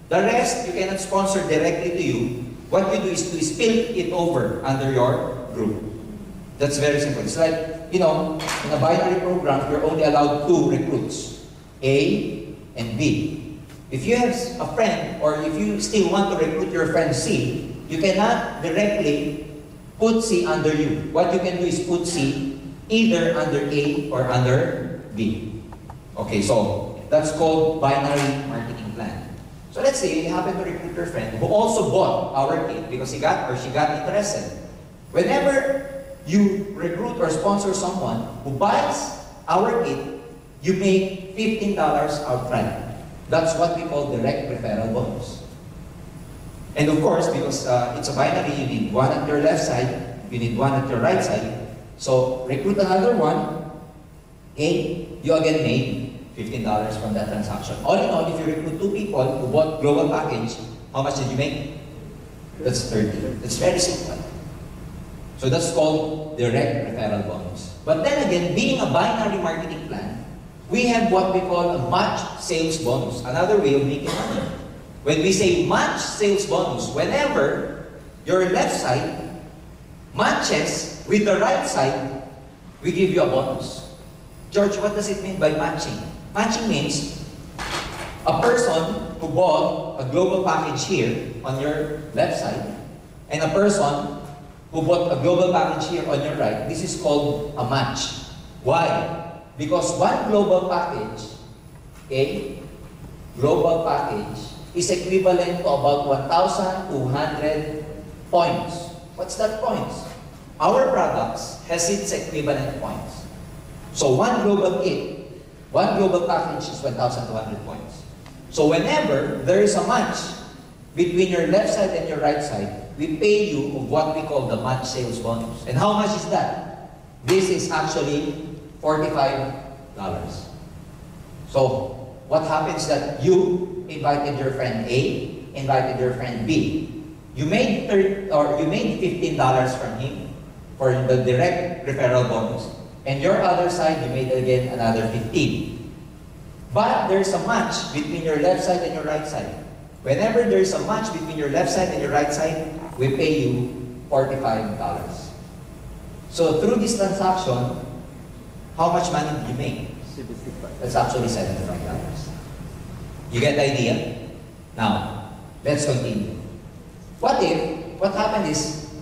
The rest, you cannot sponsor directly to you. What you do is to spill it over under your group. That's very simple. It's like, in a binary program, you're only allowed 2 recruits, A and B. If you have a friend, or if you still want to recruit your friend C, you cannot directly put C under you. What you can do is put C either under A or under B. Okay, so that's called binary marketing plan. So let's say you happen to recruit your friend who also bought our kit because he got or she got interested. Whenever you recruit or sponsor someone who buys our kit, you make $15 outright. That's what we call direct referral bonus. And of course, because it's a binary, you need 1 at your left side, you need 1 at your right side. So recruit another one, okay, you again made $15 from that transaction. All in all, if you recruit 2 people who bought global package, how much did you make? That's 30. It's very simple. So that's called direct referral bonus. But then again, being a binary marketing plan, we have what we call a match sales bonus, another way of making money. When we say match sales bonus, whenever your left side matches with the right side, we give you a bonus. George, what does it mean by matching? Matching means a person who bought a global package here on your left side, and a person who bought a global package here on your right. This is called a match. Why? Because one global package, okay, global package is equivalent to about 1,200 points. What's that points? Our products has its equivalent points. So one global kit, one global package is 1,200 points. So whenever there is a match between your left side and your right side, we pay you of what we call the match sales bonus. And how much is that? This is actually $45. So what happens that you invited your friend A, invited your friend B. You made $15 from him for the direct referral bonus. And your other side, you made again another 15. But there's a match between your left side and your right side. Whenever there's a match between your left side and your right side, we pay you $45. So through this transaction, how much money did you make?
75.
That's actually $75. You get the idea? Now, let's continue. What happened is,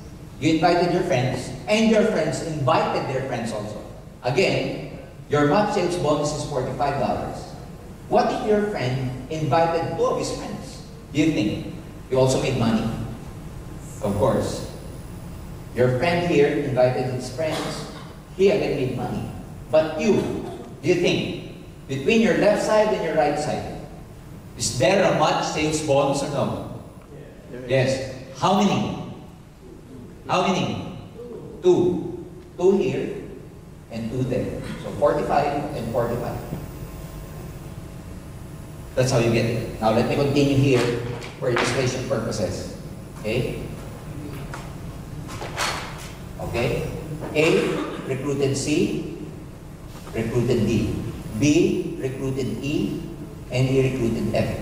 you invited your friends, and your friends invited their friends also. Again, your match sales bonus is $45. What if your friend invited 2 of his friends? Do you think you also made money? Of course. Your friend here invited his friends. He again made money. But you, do you think, between your left side and your right side, is there a match sales bonus or no? Yes. How many? How many? 2. 2 here and 2 there. So 45 and 45. That's how you get it. Now let me continue here for illustration purposes. Okay? Okay? A recruited C, recruited D. B recruited E, and E recruited F.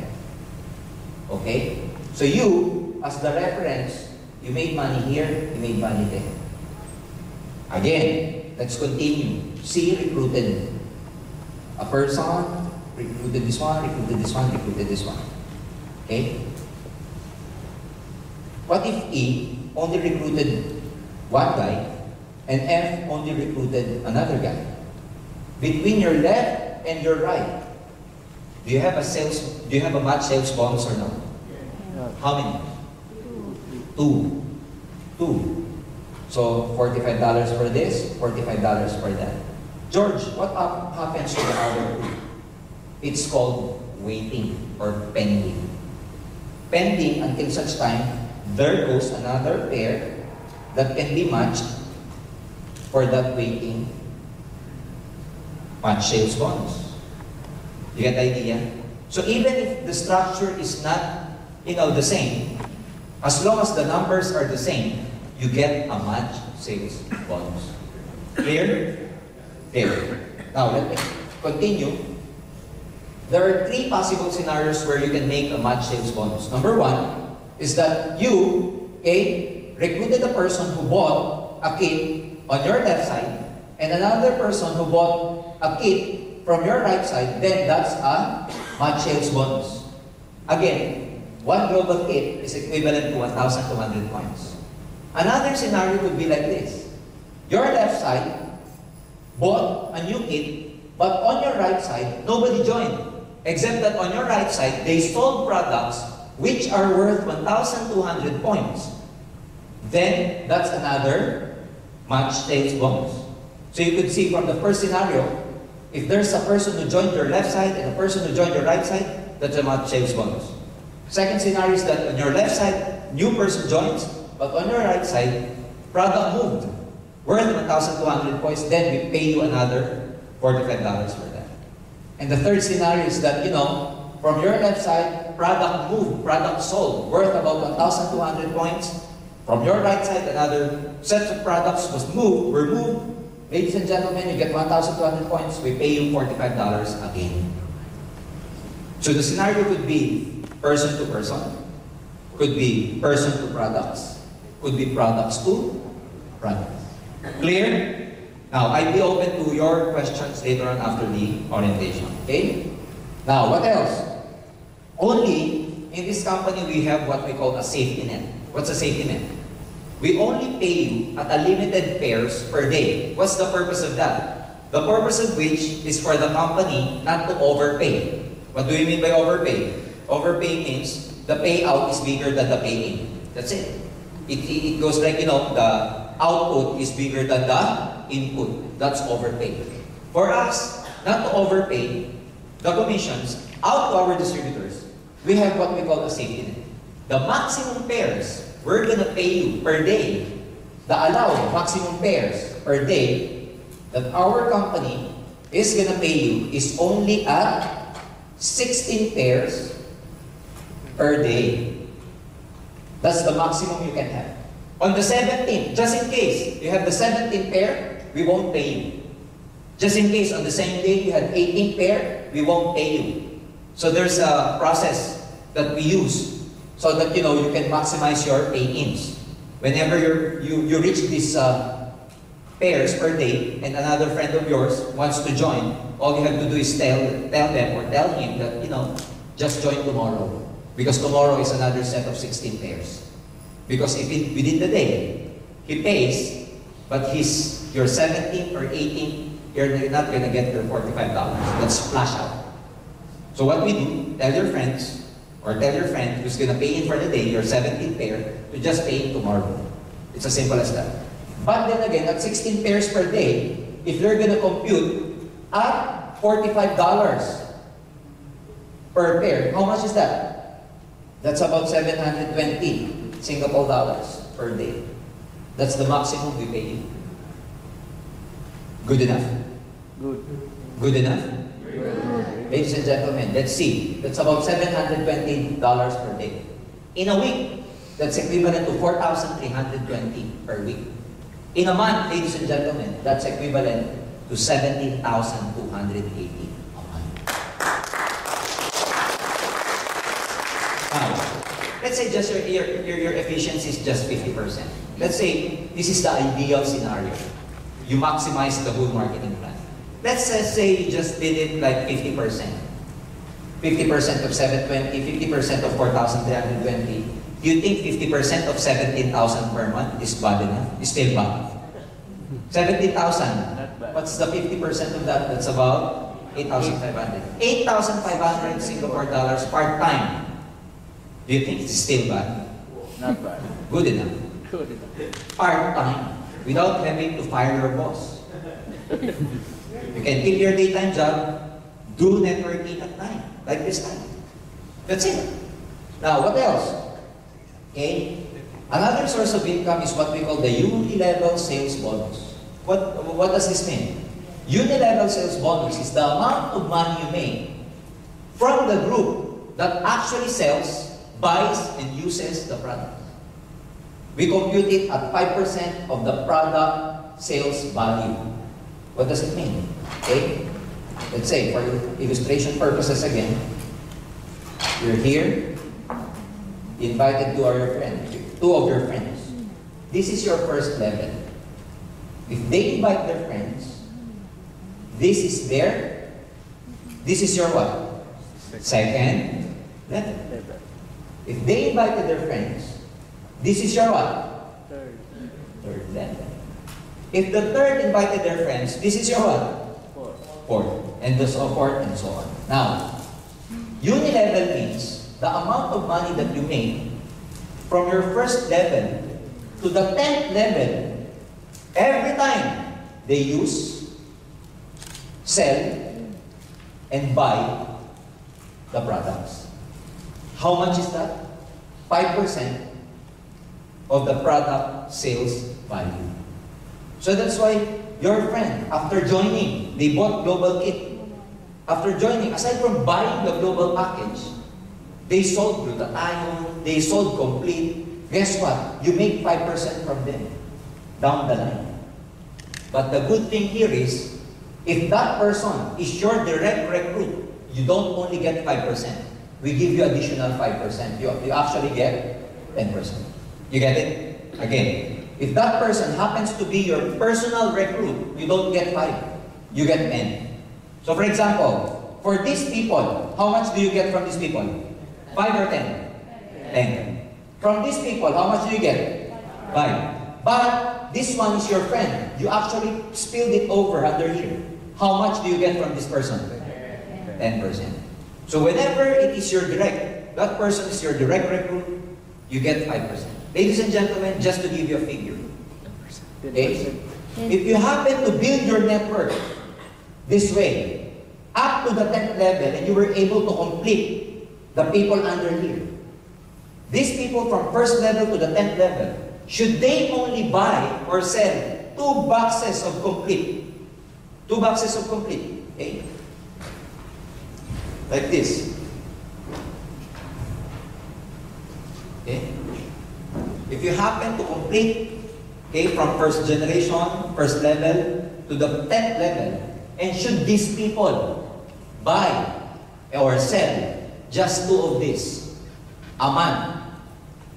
Okay? So you, as the reference, you made money here, you made money there. Again, let's continue. C recruited a person, recruited this one, recruited this one, recruited this one. Okay? What if E only recruited one guy and F only recruited another guy? Between your left and your right, do you have a match sales bonus or no? How many? 2. 2. So $45 for this, $45 for that. George, what happens to the other 2? It's called waiting or pending. Pending until such time there goes another pair that can be matched for that waiting match sales bonus. You get the idea? So even if the structure is not, the same, As long as the numbers are the same, you get a match sales bonus. Clear? Clear. Now, let me continue. There are three possible scenarios where you can make a match sales bonus. Number one is that you, okay, recruited a person who bought a kit on your left side and another person who bought a kit from your right side, then that's a match sales bonus. Again, one global kit is equivalent to 1,200 points. Another scenario could be like this. Your left side bought a new kit, but on your right side, nobody joined. Except that on your right side, they sold products which are worth 1,200 points. Then, that's another match sales bonus. So you could see from the first scenario, if there's a person who joined your left side and a person who joined your right side, that's a match sales bonus. Second scenario is that on your left side, new person joins, but on your right side, product moved, worth 1,200 points, then we pay you another $45 for that. And the third scenario is that, from your left side, product moved, product sold, worth about 1,200 points. From your right side, another set of products were moved. Ladies and gentlemen, you get 1,200 points, we pay you $45 again. So the scenario could be person to person, could be person to products, could be products to products. Clear? Now, I'll be open to your questions later on after the orientation. Okay? Now, what else? Only in this company we have what we call a safety net. What's a safety net? We only pay you at a limited pairs per day. What's the purpose of that? The purpose of which is for the company not to overpay. What do you mean by overpay? Overpay means the payout is bigger than the pay-in. That's it. It goes like, the output is bigger than the input. That's overpay. For us, not to overpay the commissions out to our distributors, we have what we call a safety net. The maximum pairs we're going to pay you per day, the allowed maximum pairs per day that our company is going to pay you is only at 16 pairs per day. That's the maximum you can have. On the 17th, just in case you have the 17th pair, we won't pay you. Just in case on the same day you had 18th pair, we won't pay you. So there's a process that we use so that you can maximize your pay-ins. Whenever you reach these pairs per day and another friend of yours wants to join, all you have to do is tell them or tell him that, just join tomorrow. Because tomorrow is another set of 16 pairs. Because if within the day, he pays, but your 17th or 18th, you're not going to get your $45. That's splash out. So what we do, tell your friends, or tell your friend who's going to pay in for the day, your 17th pair, to just pay in tomorrow. It's as simple as that. But then again, at 16 pairs per day, if you're going to compute at $45 per pair, how much is that? That's about 720 Singapore dollars per day. That's the maximum we pay you. Good enough?
Good.
Good enough? Ladies and gentlemen, let's see. That's about $720 per day. In a week, that's equivalent to 4,320 per week. In a month, ladies and gentlemen, that's equivalent to 17,280 a month. Now, let's say just your efficiency is just 50%. Let's say this is the ideal scenario. You maximize the whole marketing plan. Let's say you just did it like 50%. 50% of 720, 50% of 4,320. Do you think 50% of 17,000 per month is bad enough? Is still bad? 17,000. What's the 50% of that? That's about 8,500. 8,500 Singapore dollars part-time. Do you think it's still bad?
Not bad.
Good enough.
Good enough.
Part-time. Without having to fire your boss. You can kill your daytime job, do networking at night, like this time. That's it. Now, what else? Okay? Another source of income is what we call the unilevel sales bonus. What does this mean? Unilevel sales bonus is the amount of money you make from the group that actually sells, buys, and uses the product. We compute it at 5% of the product sales value. What does it mean? Okay? Let's say, for illustration purposes again, you're here, invited two of your friends. This is your first level. If they invite their friends, this is your what? Second level. If they invited their friends, this is your what? Third level. If the third invited their friends, this is your what? Fourth. And so forth and so on. Now, unilevel means the amount of money that you make from your first level to the 10th level every time they use, sell, and buy the products. How much is that? 5% of the product sales value. So that's why your friend, after joining, they bought Global Kit. After joining, aside from buying the global package, they sold glutathione, they sold complete. Guess what? You make 5% from them down the line. But the good thing here is, if that person is your direct recruit, you don't only get 5%. We give you additional 5%. You actually get 10%. You get it? Again, if that person happens to be your personal recruit, you don't get 5. You get 10. So for example, for these people, how much do you get from these people? 5 or 10? 10. From these people, how much do you get? 5. But this one is your friend. You actually spilled it over under here. How much do you get from this person? 10%. So whenever it is your that person is your direct recruit, you get 5%. Ladies and gentlemen, just to give you a figure. Okay? If you happen to build your network this way, up to the 10th level, and you were able to complete the people under here, these people from first level to the 10th level, should they only buy or sell 2 boxes of complete? 2 boxes of complete. Okay? Like this. Okay? If you happen to complete, okay, from first generation, first level, to the 10th level, and should these people buy or sell just 2 of this a month,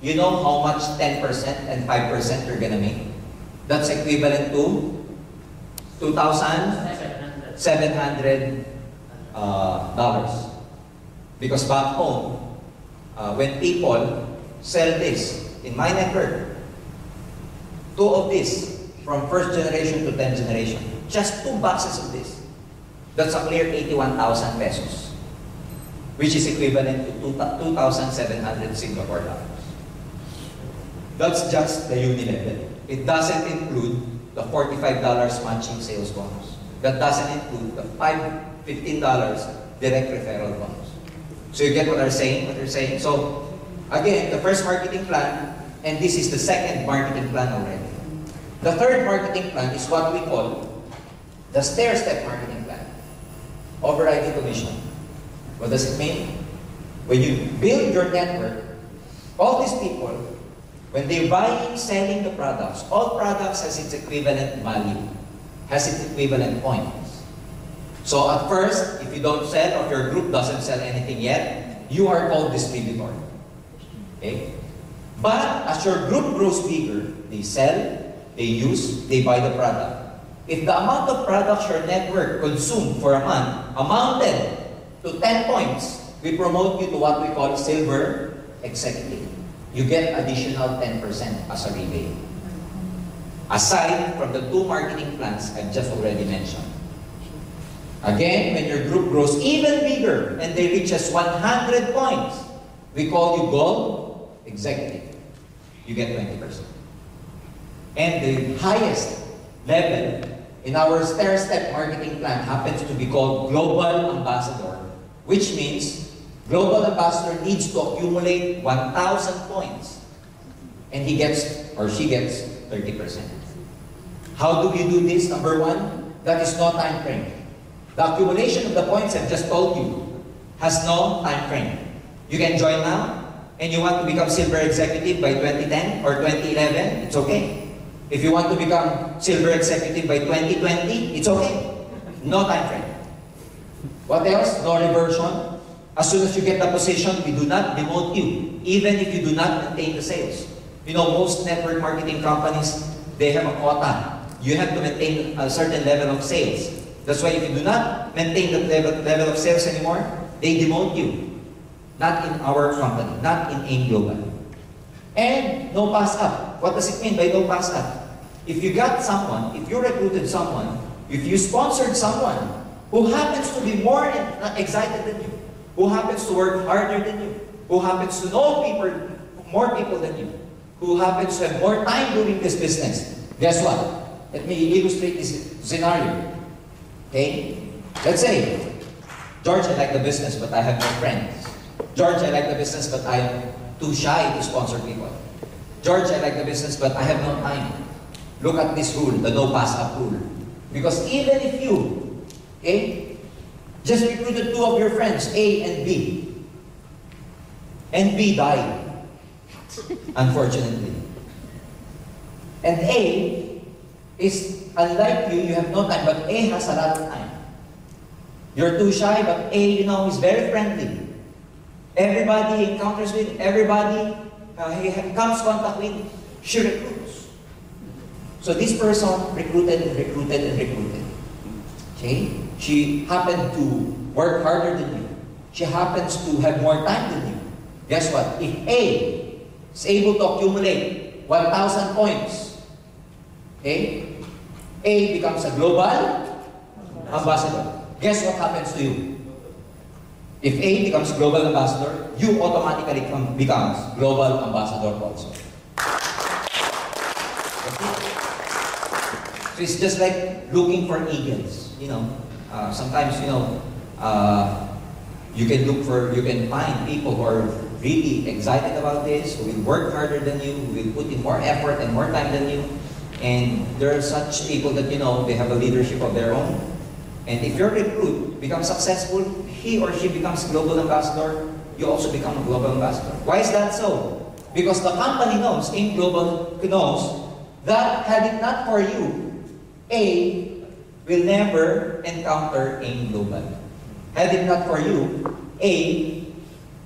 you know how much 10% and 5% you're gonna make? That's equivalent to $2,700. Because back home, when people sell this, in my network, 2 of this, from first generation to 10th generation, just 2 boxes of this, that's a clear 81,000 pesos, which is equivalent to 2,700 Singapore dollars. That's just the unilevel. It doesn't include the $45 matching sales bonus. That doesn't include the $15 direct referral bonus. So you get what they're saying? So again, the first marketing plan, and this is the second marketing plan already. The third marketing plan is what we call the stair-step marketing plan. Overriding commission. What does it mean? When you build your network, all these people, when they're buying, selling the products, all products has its equivalent value, has its equivalent points. So at first, if you don't sell or if your group doesn't sell anything yet, you are called distributor. Okay? But as your group grows bigger, they sell, they use, they buy the product. If the amount of products your network consumed for a month amounted to 10 points, we promote you to what we call silver executive. You get additional 10% as a rebate. Aside from the 2 marketing plans I've just already mentioned. Again, when your group grows even bigger and they reach us 100 points, we call you gold executive. You get 20%. And the highest level in our stair-step marketing plan happens to be called Global Ambassador, which means Global Ambassador needs to accumulate 1,000 points. And he gets, or she gets, 30%. How do we do this? Number 1, that is no time frame. The accumulation of the points I've just told you has no time frame. You can join now, and you want to become silver executive by 2010 or 2011, it's okay. If you want to become silver executive by 2020, it's okay. No time frame. What else? No reversion. As soon as you get the position, we do not demote you, even if you do not maintain the sales. You know, most network marketing companies, they have a quota. You have to maintain a certain level of sales. That's why if you do not maintain that level of sales anymore, they demote you. Not in our company, not in AIM Global. And no pass up. What does it mean by no pass up? If you got someone, if you recruited someone, if you sponsored someone who happens to be more excited than you, who happens to work harder than you, who happens to know more people than you, who happens to have more time doing this business, guess what? Let me illustrate this scenario. Okay? Let's say, George, I like the business, but I have no friends. George, I like the business, but I'm too shy to sponsor people. George, I like the business, but I have no time. Look at this rule, the no pass up rule. Because even if you, okay, just recruited two of your friends, A and B died, unfortunately. And A is unlike you have no time, but A has a lot of time. You're too shy, but A, you know, is very friendly. Everybody he encounters with, everybody he comes contact with, she recruits. So this person recruited and recruited and recruited. Okay? She happened to work harder than you. She happens to have more time than you. Guess what? If A is able to accumulate 1,000 points, okay, A becomes a global ambassador. Guess what happens to you? If A becomes global ambassador, you automatically becomes global ambassador also. So it's just like looking for eagles. You know, sometimes you can find people who are really excited about this, who will work harder than you, who will put in more effort and more time than you. And there are such people that, you know, they have a leadership of their own. And if your recruit becomes successful, he or she becomes global ambassador, you also become a global ambassador. Why is that so? Because the company knows, AIM Global knows, that had it not for you, A will never encounter AIM Global. Had it not for you, A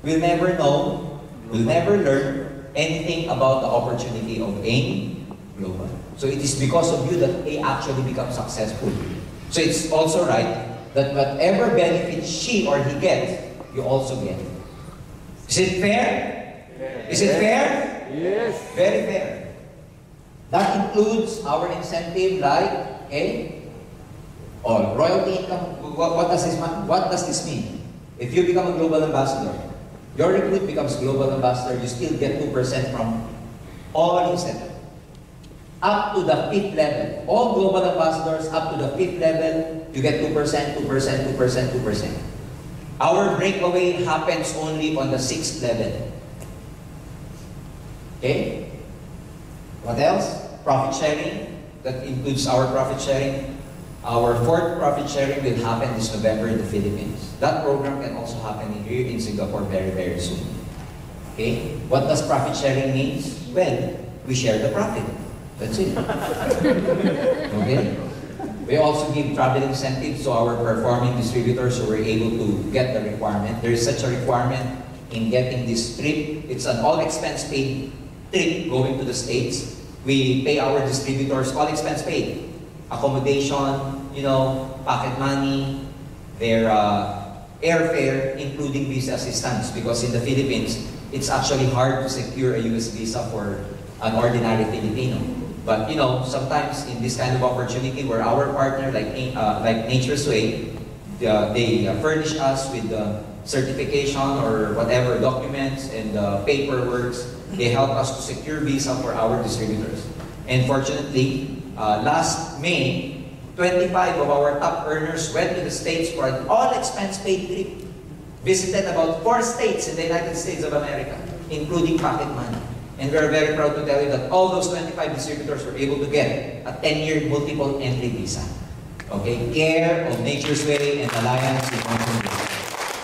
will never know, will never learn anything about the opportunity of AIM Global. So it is because of you that A actually becomes successful. So it's also right that whatever benefit she or he gets, you also get. Is it fair? Yes. Is it fair?
Yes.
Very fair. That includes our incentive like royalty income. What does this mean? If you become a global ambassador, your recruit becomes global ambassador, you still get 2% from all incentive. Up to the 5th level. All global ambassadors up to the 5th level, you get 2%, 2%, 2%, 2%. Our breakaway happens only on the 6th level. Okay? What else? Profit sharing. That includes our profit sharing. Our 4th profit sharing will happen this November in the Philippines. That program can also happen here in Singapore very, very soon. Okay? What does profit sharing mean? Well, we share the profit. That's it. Okay? We also give travel incentives to our performing distributors who were able to get the requirement. There is such a requirement in getting this trip. It's an all-expense paid trip going to the States. We pay our distributors all expense paid. Accommodation, you know, pocket money, their airfare, including visa assistance. Because in the Philippines, it's actually hard to secure a US visa for an ordinary Filipino. But you know, sometimes in this kind of opportunity where our partner, like Nature's Way, they furnish us with the certification or whatever documents and paperwork. They help us to secure visa for our distributors. And fortunately, last May, 25 of our top earners went to the States for an all-expense paid trip. Visited about 4 states in the United States of America, including pocket money. And we're very proud to tell you that all those 25 distributors were able to get a 10-year multiple entry visa. Okay? Care of Nature's Way and Alliance with Mountain View.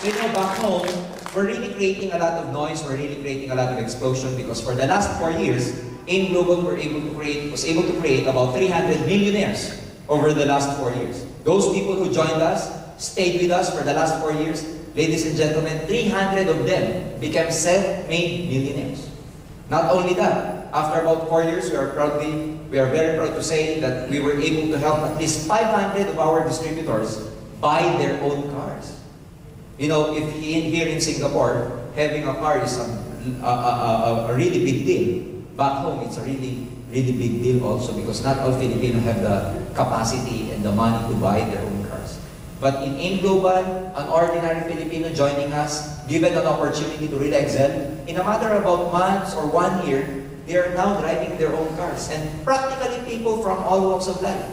So you know, back home, we're really creating a lot of noise, we're really creating a lot of explosion because for the last 4 years, AIM Global was able to create about 300 millionaires over the last 4 years. Those people who joined us, stayed with us for the last 4 years, ladies and gentlemen, 300 of them became self-made millionaires. Not only that, after about 4 years, we are very proud to say that we were able to help at least 500 of our distributors buy their own cars. You know, if here in Singapore, having a car is a really big deal. Back home, it's a really big deal also because not all Filipinos have the capacity and the money to buy their own cars. But in AIM Global, an ordinary Filipino joining us, given an opportunity to really excel, in a matter of about months or 1 year, they are now driving their own cars. And practically people from all walks of life.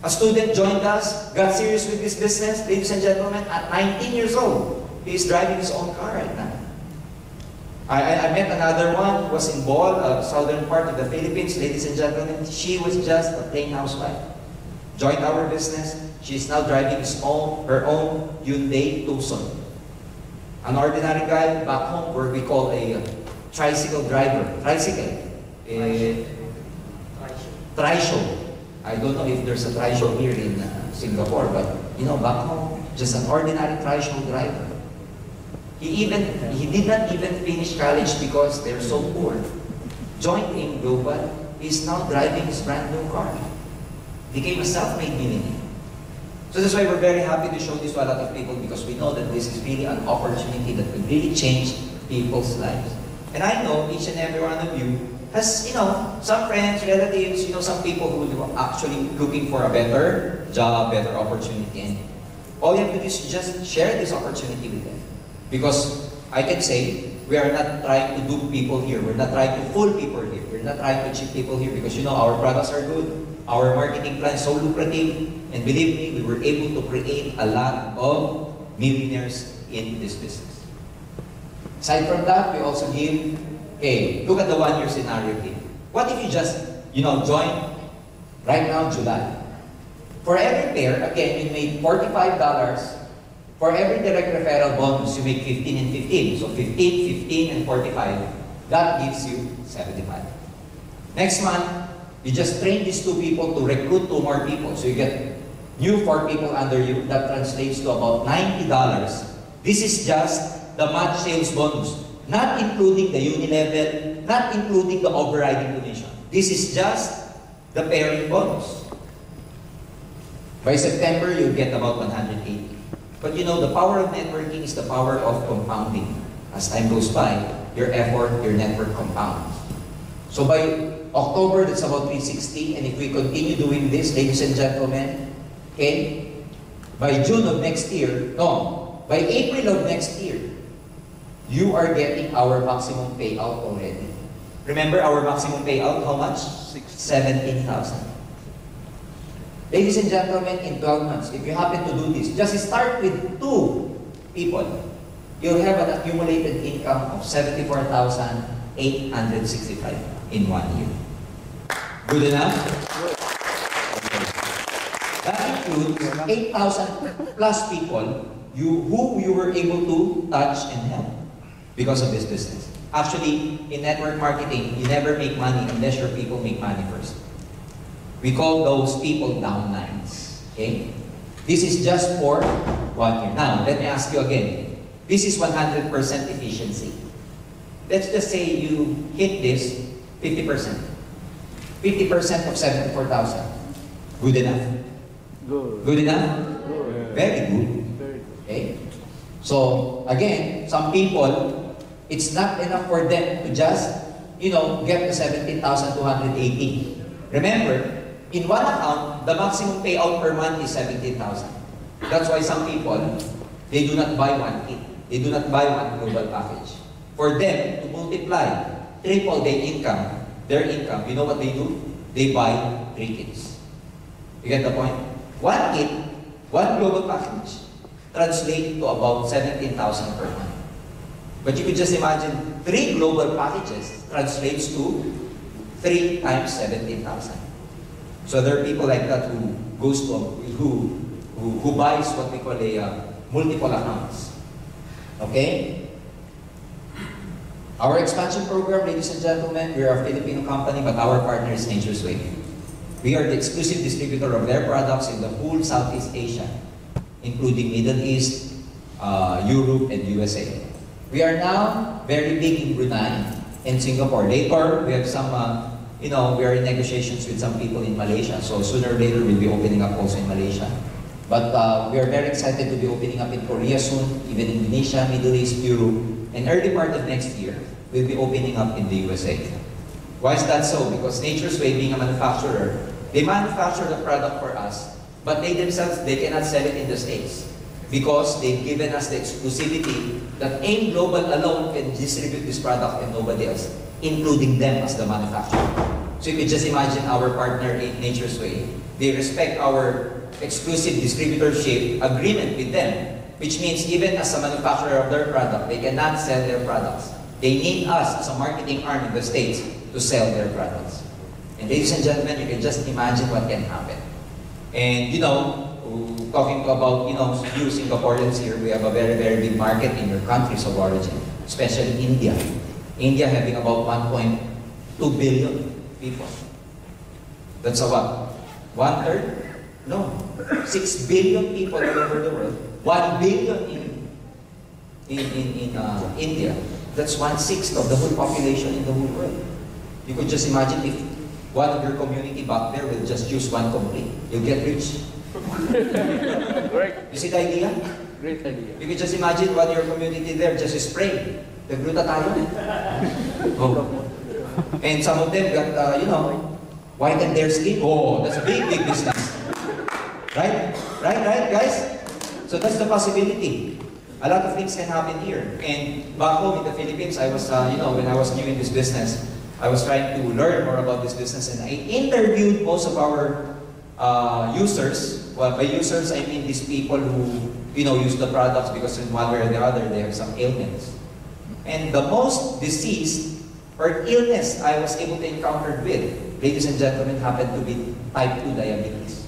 A student joined us, got serious with this business, ladies and gentlemen, at 19 years old. He is driving his own car right now. I met another one who was in Bohol, southern part of the Philippines, ladies and gentlemen. She was just a plain housewife. Joined our business. She's now driving her own Hyundai Tucson. An ordinary guy back home where we call a tricycle driver. Tricycle. Trishow. I don't know if there's a trishow here in Singapore, but you know, back home, just an ordinary trishow driver. He did not even finish college because they're so poor. Joined AIM Global, he's now driving his brand new car. Became a self-made millionaire. So that's why we're very happy to show this to a lot of people because we know that this is really an opportunity that will really change people's lives. And I know each and every one of you has, you know, some friends, relatives, you know, some people who are actually looking for a better job, better opportunity. And all you have to do is just share this opportunity with them. Because I can say, we are not trying to dupe people here. We're not trying to fool people here. We're not trying to cheat people here because, you know, our products are good. Our marketing plan is so lucrative. And believe me, we were able to create a lot of millionaires in this business. Aside from that, we also give, hey, look at the 1 year scenario here. What if you just, you know, join right now, July? For every pair, again, you made $45. For every direct referral bonus, you make 15 and 15. So 15, 15, and 45. That gives you 75. Next month, you just train these 2 people to recruit 2 more people. So you get new 4 people under you. That translates to about $90. This is just the match sales bonus. Not including the uni-level, not including the overriding donation. This is just the pairing bonus. By September, you get about 180. But you know, the power of networking is the power of compounding. As time goes by, your effort, your network compounds. So by October, that's about 360. And if we continue doing this, ladies and gentlemen, okay, by June of next year, no, by April of next year, you are getting our maximum payout already. Remember our maximum payout, how much? 17,000. Ladies and gentlemen, in 12 months, if you happen to do this, just start with 2 people. You'll have an accumulated income of 74,865 in 1 year. Good enough? That includes 8,000 plus people who you were able to touch and help because of this business. Actually, in network marketing, you never make money unless your people make money first. We call those people downlines. Okay? This is just for 1 year. Now, let me ask you again. This is 100% efficiency. Let's just say you hit this 50%. 50% of 74,000. Good enough?
Good.
Good enough?
Good.
Very good.
Very good.
Okay? So, again, some people, it's not enough for them to just, you know, get the 17,280. Remember, in one account, the maximum payout per month is 17,000. That's why some people, they do not buy 1 kit. They do not buy 1 global package. For them to multiply, triple their income, you know what they do? They buy 3 kits. You get the point? 1 kit, 1 global package, translate to about 17,000 per month. But you could just imagine 3 global packages translates to 3 times 17,000. So there are people like that who goes to who buys what we call a multiple accounts. Okay? Our expansion program, ladies and gentlemen, we are a Filipino company, but our partner is Nature's Way. We are the exclusive distributor of their products in the whole Southeast Asia, including Middle East, Europe, and USA. We are now very big in Brunei and Singapore. Later, we have some, we are in negotiations with some people in Malaysia. So sooner or later, we'll be opening up also in Malaysia. But we are very excited to be opening up in Korea soon, even Indonesia, Middle East, Europe, and early part of next year, we'll be opening up in the USA. Why is that so? Because Nature's Way, being a manufacturer, they manufacture the product for us, but they themselves, they cannot sell it in the States. Because they've given us the exclusivity that AIM Global alone can distribute this product and nobody else, including them as the manufacturer. So you can just imagine our partner in Nature's Way. They respect our exclusive distributorship agreement with them, which means even as a manufacturer of their product, they cannot sell their products. They need us as a marketing arm in the States to sell their products. And ladies and gentlemen, you can just imagine what can happen. And talking about you Singaporeans here, we have a very, very big market in your countries of origin, especially India. India having about 1.2 billion people. That's about 1/3? No, 6 billion people all over the world. 1 billion in India. That's 1/6 of the whole population in the whole world. You could just imagine if one of your community back there will just use one complete. You'll get rich.
Correct.
You see the idea?
Great idea.
You can just imagine what your community there just spray the glutathione. Oh. And some of them got, whiten their skin. Oh, that's a big, big business. Right? Right, guys? So that's the possibility. A lot of things can happen here. And back home in the Philippines, I was, when I was new in this business, I was trying to learn more about this business, and I interviewed most of our users. Well, by users, I mean these people who, use the products because in one way or the other, they have some ailments. And the most disease or illness I was able to encounter with, ladies and gentlemen, happened to be type 2 diabetes.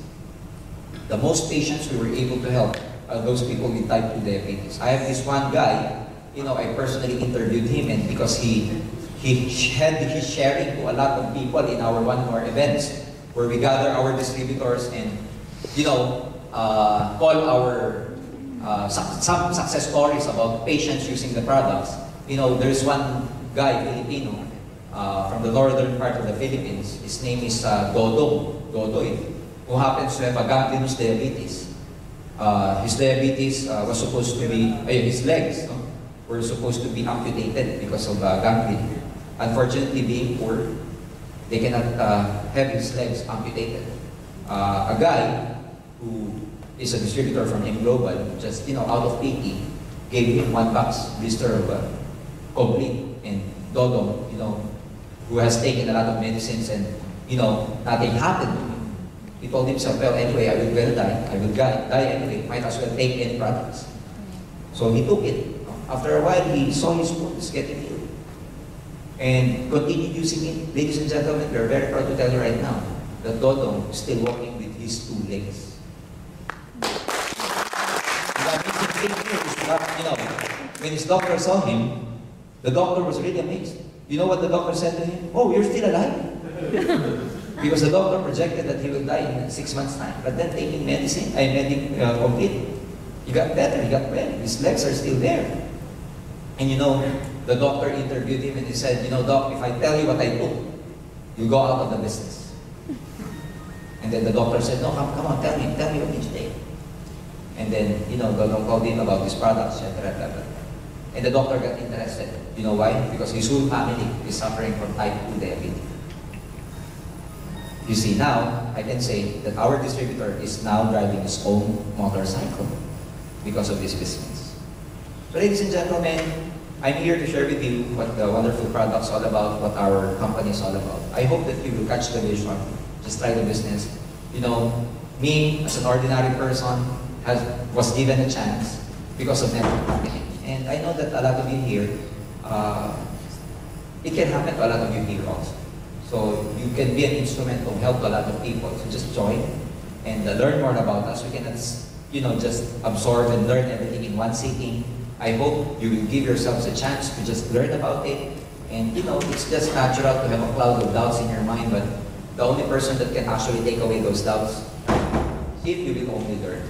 The most patients we were able to help are those people with type 2 diabetes. I have this one guy, I personally interviewed him, and because he had his sharing to a lot of people in our one of our events, where we gather our distributors and, call our some success stories about patients using the products. There's one guy, Filipino, from the northern part of the Philippines. His name is Dodoy, who happens to have a gangrenous diabetes. His diabetes was supposed to be, his legs were supposed to be amputated because of gangrene. Unfortunately, being poor, they cannot have his legs amputated. A guy who is a distributor from AIM Global, just out of pity, gave him 1 box blister of complete. And Dodo, who has taken a lot of medicines and nothing happened to him. He told himself, well, anyway, I will die. I will die anyway. Might as well take any products. So he took it. After a while, he saw his wounds getting healed and continued using it. Ladies and gentlemen, we are very proud to tell you right now that Dodo is still walking with his 2 legs. The amazing thing here is that, when his doctor saw him, the doctor was really amazed. You know what the doctor said to him? Oh, you're still alive. Because the doctor projected that he will die in 6 months' time. But then taking medicine, complete, he got better, he got well. His legs are still there. And the doctor interviewed him and he said, Doc, if I tell you what I took, you'll go out of the business. And then the doctor said, no, come on, tell me what did you take? And then, the doctor called him about his products, etc. And the doctor got interested. You know why? Because his whole family is suffering from type 2 diabetes. You see, now, I can say that our distributor is now driving his own motorcycle because of this business. So ladies and gentlemen, I'm here to share with you what the wonderful product's all about, what our company is all about. I hope that you will catch the vision, just try the business. Me, as an ordinary person, was given a chance because of network marketing. And I know that a lot of you here, it can happen to a lot of you here also. So you can be an instrument to help a lot of people. So just join and learn more about us. We cannot, just absorb and learn everything in one sitting. I hope you will give yourselves a chance to just learn about it And you know, it's just natural to have a cloud of doubts in your mind, but the only person that can actually take away those doubts, if you will only learn.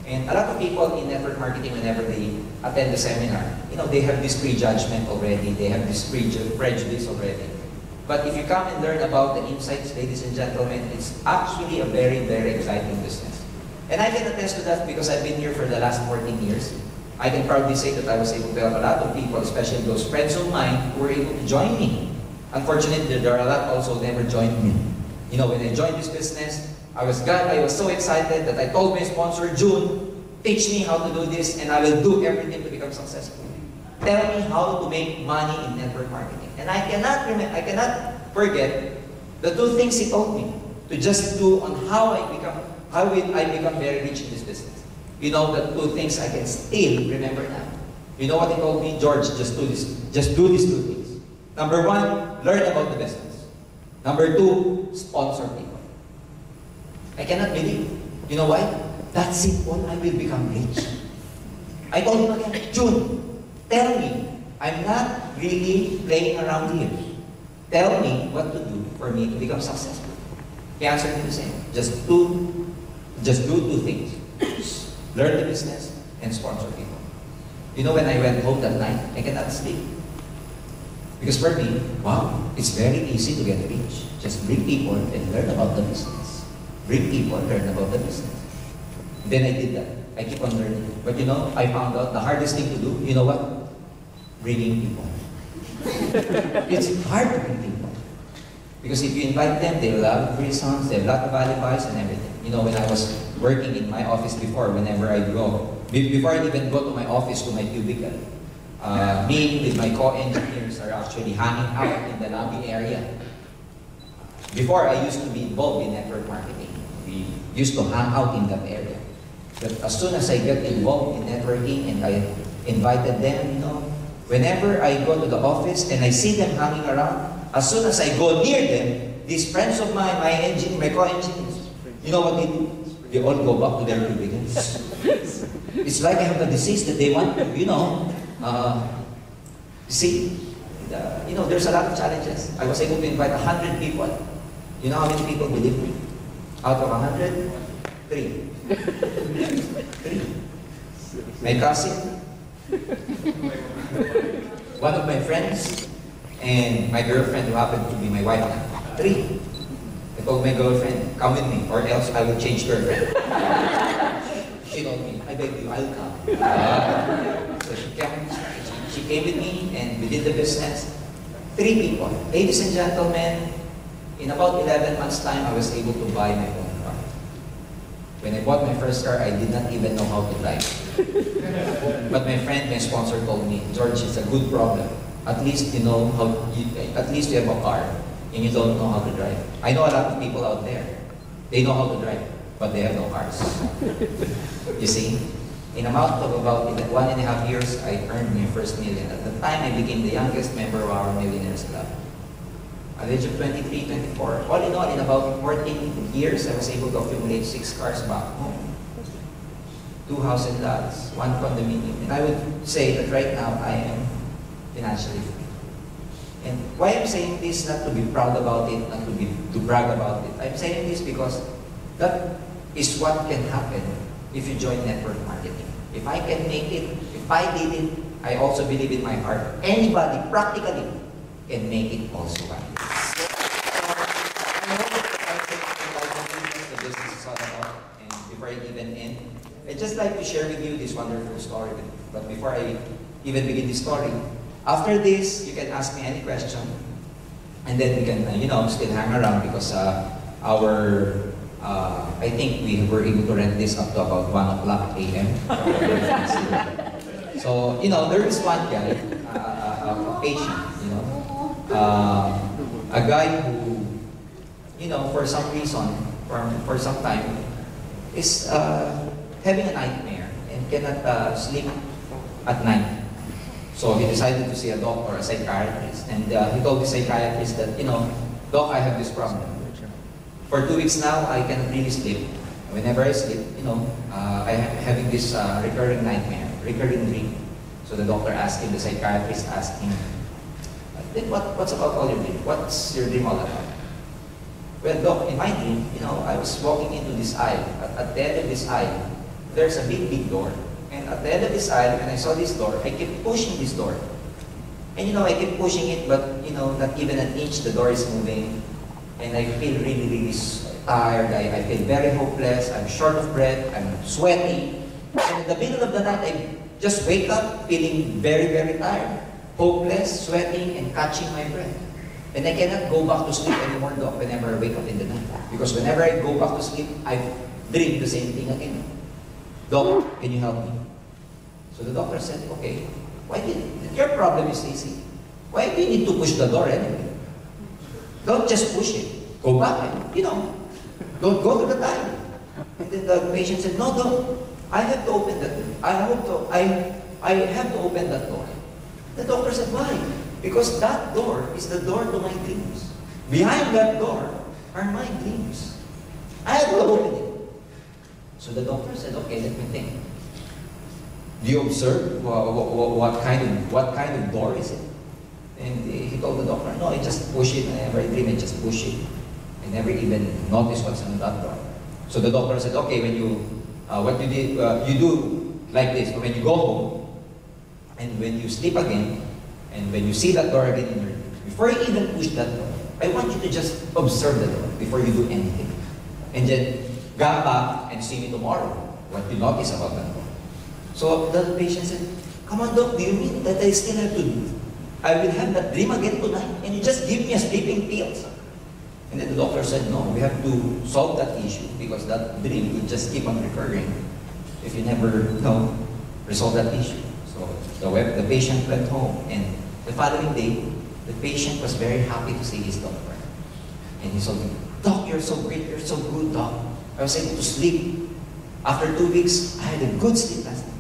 And a lot of people in network marketing, whenever they attend the seminar, you know, they have this prejudgment already, they have this prejudice already. But if you come and learn about the insights, ladies and gentlemen, it's actually a very, very exciting business. And I can attest to that because I've been here for the last 14 years. I can proudly say that I was able to help a lot of people, especially those friends of mine who were able to join me. Unfortunately, there are a lot also who never joined me. You know, when I joined this business, I was so excited that I told my sponsor, June, teach me how to do this and I will do everything to become successful. Tell me how to make money in network marketing. And I cannot forget the two things he told me to just do on how will I become very rich in this business. You know, the two things I can still remember now. You know what he told me? George, just do this. Just do these two things. Number one, learn about the business. Number two, sponsor people. I cannot believe. You know why? That's simple, I will become rich. I told him again, June, tell me, I'm not really playing around here. Tell me what to do for me to become successful. He answered me the same. Just do two things. Learn the business and sponsor people. You know, when I went home that night, I cannot sleep. Because for me, wow, it's very easy to get rich. Just bring people and learn about the business. Bring people and learn about the business. Then I did that. I keep on learning. But you know, I found out the hardest thing to do, you know what? Bringing people. It's hard to bring people. Because if you invite them, they will have free songs, they have a lot of alibis and everything. You know, when I was working in my office before, whenever I go, before I even go to my office, to my cubicle, me with my co-engineers are actually hanging out in the lobby area. Before, I used to be involved in network marketing. We used to hang out in that area. But as soon as I get involved in networking and I invited them, you know, whenever I go to the office and I see them hanging around, as soon as I go near them, these friends of mine, my co-engineers, you know what they do? They all go back to their cubicles. It's like I have a disease that they want to, you know. You know, there's a lot of challenges. I was able to invite 100 people. You know how many people believe me? Out of 100, 3. 3. My cousin, one of my friends, and my girlfriend who happened to be my wife now. 3. I told my girlfriend, come with me or else I will change girlfriend. She told me, I beg you, I'll come. So she came with me and we did the business. 3 people. Ladies and gentlemen, in about 11 months' time, I was able to buy my own car. When I bought my first car, I did not even know how to drive. But my friend, my sponsor told me, George, it's a good problem. At least you know at least you have a car and you don't know how to drive. I know a lot of people out there. They know how to drive, but they have no cars. You see? In a amount of about 1.5 years, I earned my first million. At the time, I became the youngest member of our Millionaires Club. At the age of 23, 24, all in all, in about 14 years, I was able to accumulate 6 cars back home. 2 houses and lots, 1 condominium. And I would say that right now, I am financially free. And why I'm saying this, not to be proud about it, not to brag about it. I'm saying this because that is what can happen if you join network marketing. If I can make it, if I did it, I also believe in my heart, anybody practically can make it also. I know the business is all about, and before I even end, I'd just like to share with you this wonderful story. But before I even begin this story, after this, you can ask me any question, and then we can, still hang around because I think we were able to rent this up to about 1 o'clock a.m. So, there is one guy, a patient, a guy who, for some reason, for some time, is having a nightmare and cannot sleep at night. So he decided to see a doctor, a psychiatrist, and he told the psychiatrist that, Doc, I have this problem. For 2 weeks now, I cannot really sleep. Whenever I sleep, I am having this recurring nightmare, recurring dream. So the doctor asked him, the psychiatrist asked him, Then what's about all your dream? What's your dream all about? Well, Doc, in my dream, I was walking into this aisle. At the end of this aisle, there's a big, big door. And at the end of this aisle, when I saw this door, I kept pushing this door. And I keep pushing it, but not even an inch the door is moving. And I feel really, really tired. I feel very hopeless. I'm short of breath. I'm sweaty. And in the middle of the night, I just wake up feeling very, very tired. Hopeless, sweating, and catching my breath. And I cannot go back to sleep anymore, Doc, whenever I wake up in the night. Because whenever I go back to sleep, I dream the same thing again. Doc, can you help me? So the doctor said, okay, your problem is easy. Why do you need to push the door anyway? Don't just push it. Go back and, don't go to the time. And then the patient said, no, Doc, I have to open that door. I have to open that door. The doctor said, why? Because that door is the door to my dreams. Behind that door are my dreams. I have to open it. So the doctor said, okay, let me think. Do you observe what kind of door is it? And he told the doctor, no, I just push it. Whenever I dream, I just push it. I never even notice what's on that door. So the doctor said, okay, when you do like this. When you go home, and when you sleep again, and when you see that door again in your dream, before you even push that door, I want you to just observe the door before you do anything. And then come back and see me tomorrow, what you notice about that door. So the patient said, come on, Doc, do you mean that I still have to do? I will have that dream again tonight, and you just give me a sleeping pills. And then the doctor said, no, we have to solve that issue because that dream will just keep on recurring if you never resolve that issue. So the patient went home, and the following day, the patient was very happy to see his doctor. And he told me, Doc, you're so great, you're so good, Doc. I was able to sleep. After 2 weeks, I had a good sleep last night.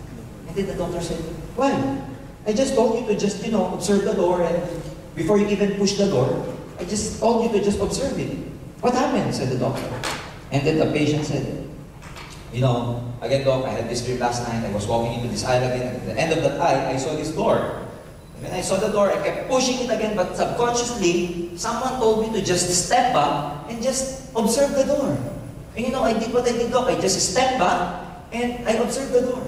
And then the doctor said, well, I just told you to just, observe the door, and before you even push the door, I just told you to just observe it. What happened? Said the doctor. And then the patient said, again, Doc, I had this dream last night. I was walking into this aisle again. At the end of that aisle, I saw this door. And when I saw the door, I kept pushing it again, but subconsciously, someone told me to just step back and just observe the door. And I did what I did, Doc. I just stepped back and I observed the door.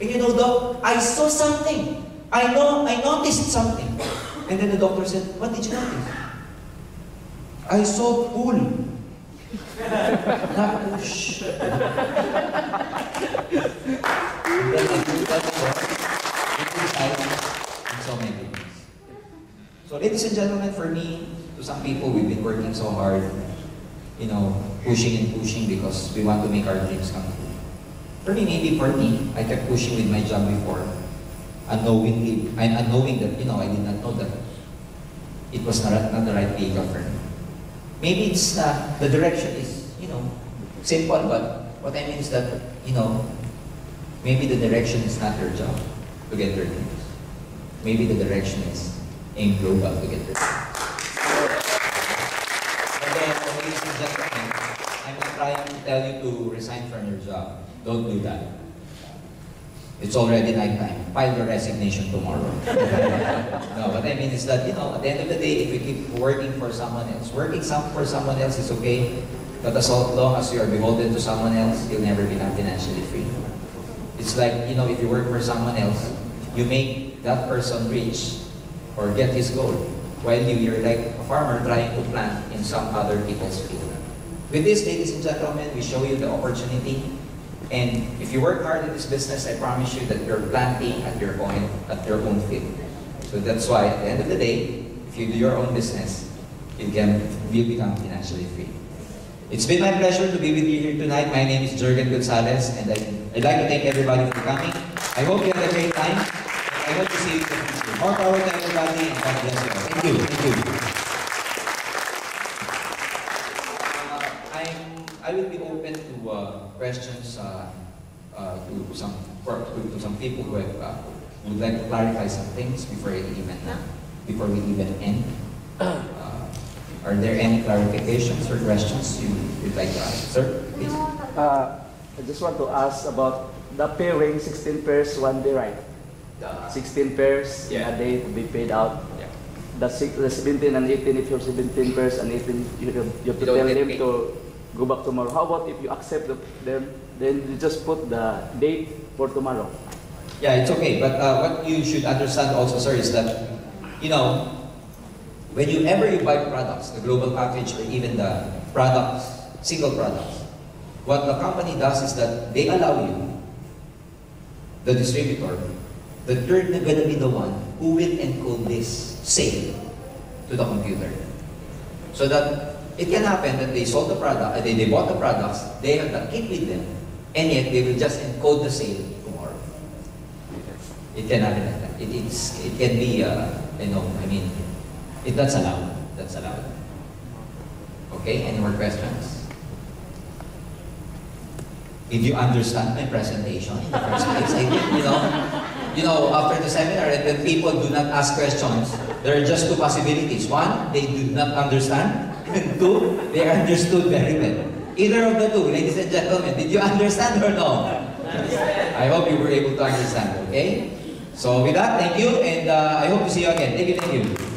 And Doc, I saw something. I noticed something. And then the doctor said, what did you notice? I saw pool. Not push. And then I put that door into silence and saw my dreams. So ladies and gentlemen, for me, to some people, we've been working so hard, pushing and pushing because we want to make our dreams come true. For me, I kept pushing with my job before, unknowing that, I did not know that it was not the right vehicle for me. Maybe it's the direction is, simple, but what I mean is that, maybe the direction is not your job to get your dreams. Maybe the direction is aim global to get your dreams. Again, ladies and gentlemen, I'm not trying to tell you to resign from your job. Don't do that. It's already nighttime. File your resignation tomorrow. No, what I mean is that, at the end of the day, if we keep working for someone else, for someone else is okay, but as long as you are beholden to someone else, you'll never become financially free. It's like, if you work for someone else, you make that person rich or get his goal, while you're like a farmer trying to plant in some other people's field. With this, ladies and gentlemen, we show you the opportunity. And if you work hard in this business, I promise you that you're planting at your own field. So that's why, at the end of the day, if you do your own business, you'll become financially free. It's been my pleasure to be with you here tonight. My name is Jurgen Gonzalez, and I'd like to thank everybody for coming. I hope you had a great time. I hope to see you in the future. More power to everybody, and God bless you all. Thank you. Thank you. I will be open to questions to some people who would like to clarify some things before we even end. Are there any clarifications or questions you'd like to ask? Sir, please.
I just want to ask about the pairing 16 pairs one day, right? 16 pairs in a day to be paid out.
Yeah.
the 17 and 18, if you're 17 first and 18, you have to
You don't
tell
get
them
paid.
to go back tomorrow. How about if you accept them, then you just put the date for tomorrow?
Yeah, it's okay. But what you should understand also, sir, is that, you know, whenever you buy products, the global package or even the products, single products, what the company does is that they allow you, the distributor, that you're going to be the one who will encode this sale to the computer. So that it can happen that they sold the product, they bought the products, they have the kit with them, and yet they will just encode the sale tomorrow. It can happen like that. It can be, that's allowed. That's allowed. Okay, any more questions? If you understand my presentation in the first place, I think, after the seminar, and when people do not ask questions, there are just two possibilities. One, they do not understand, and two, they understood very well. Either of the two, ladies and gentlemen, did you understand or no? I hope you were able to understand, okay? So with that, thank you, and I hope to see you again. Thank you.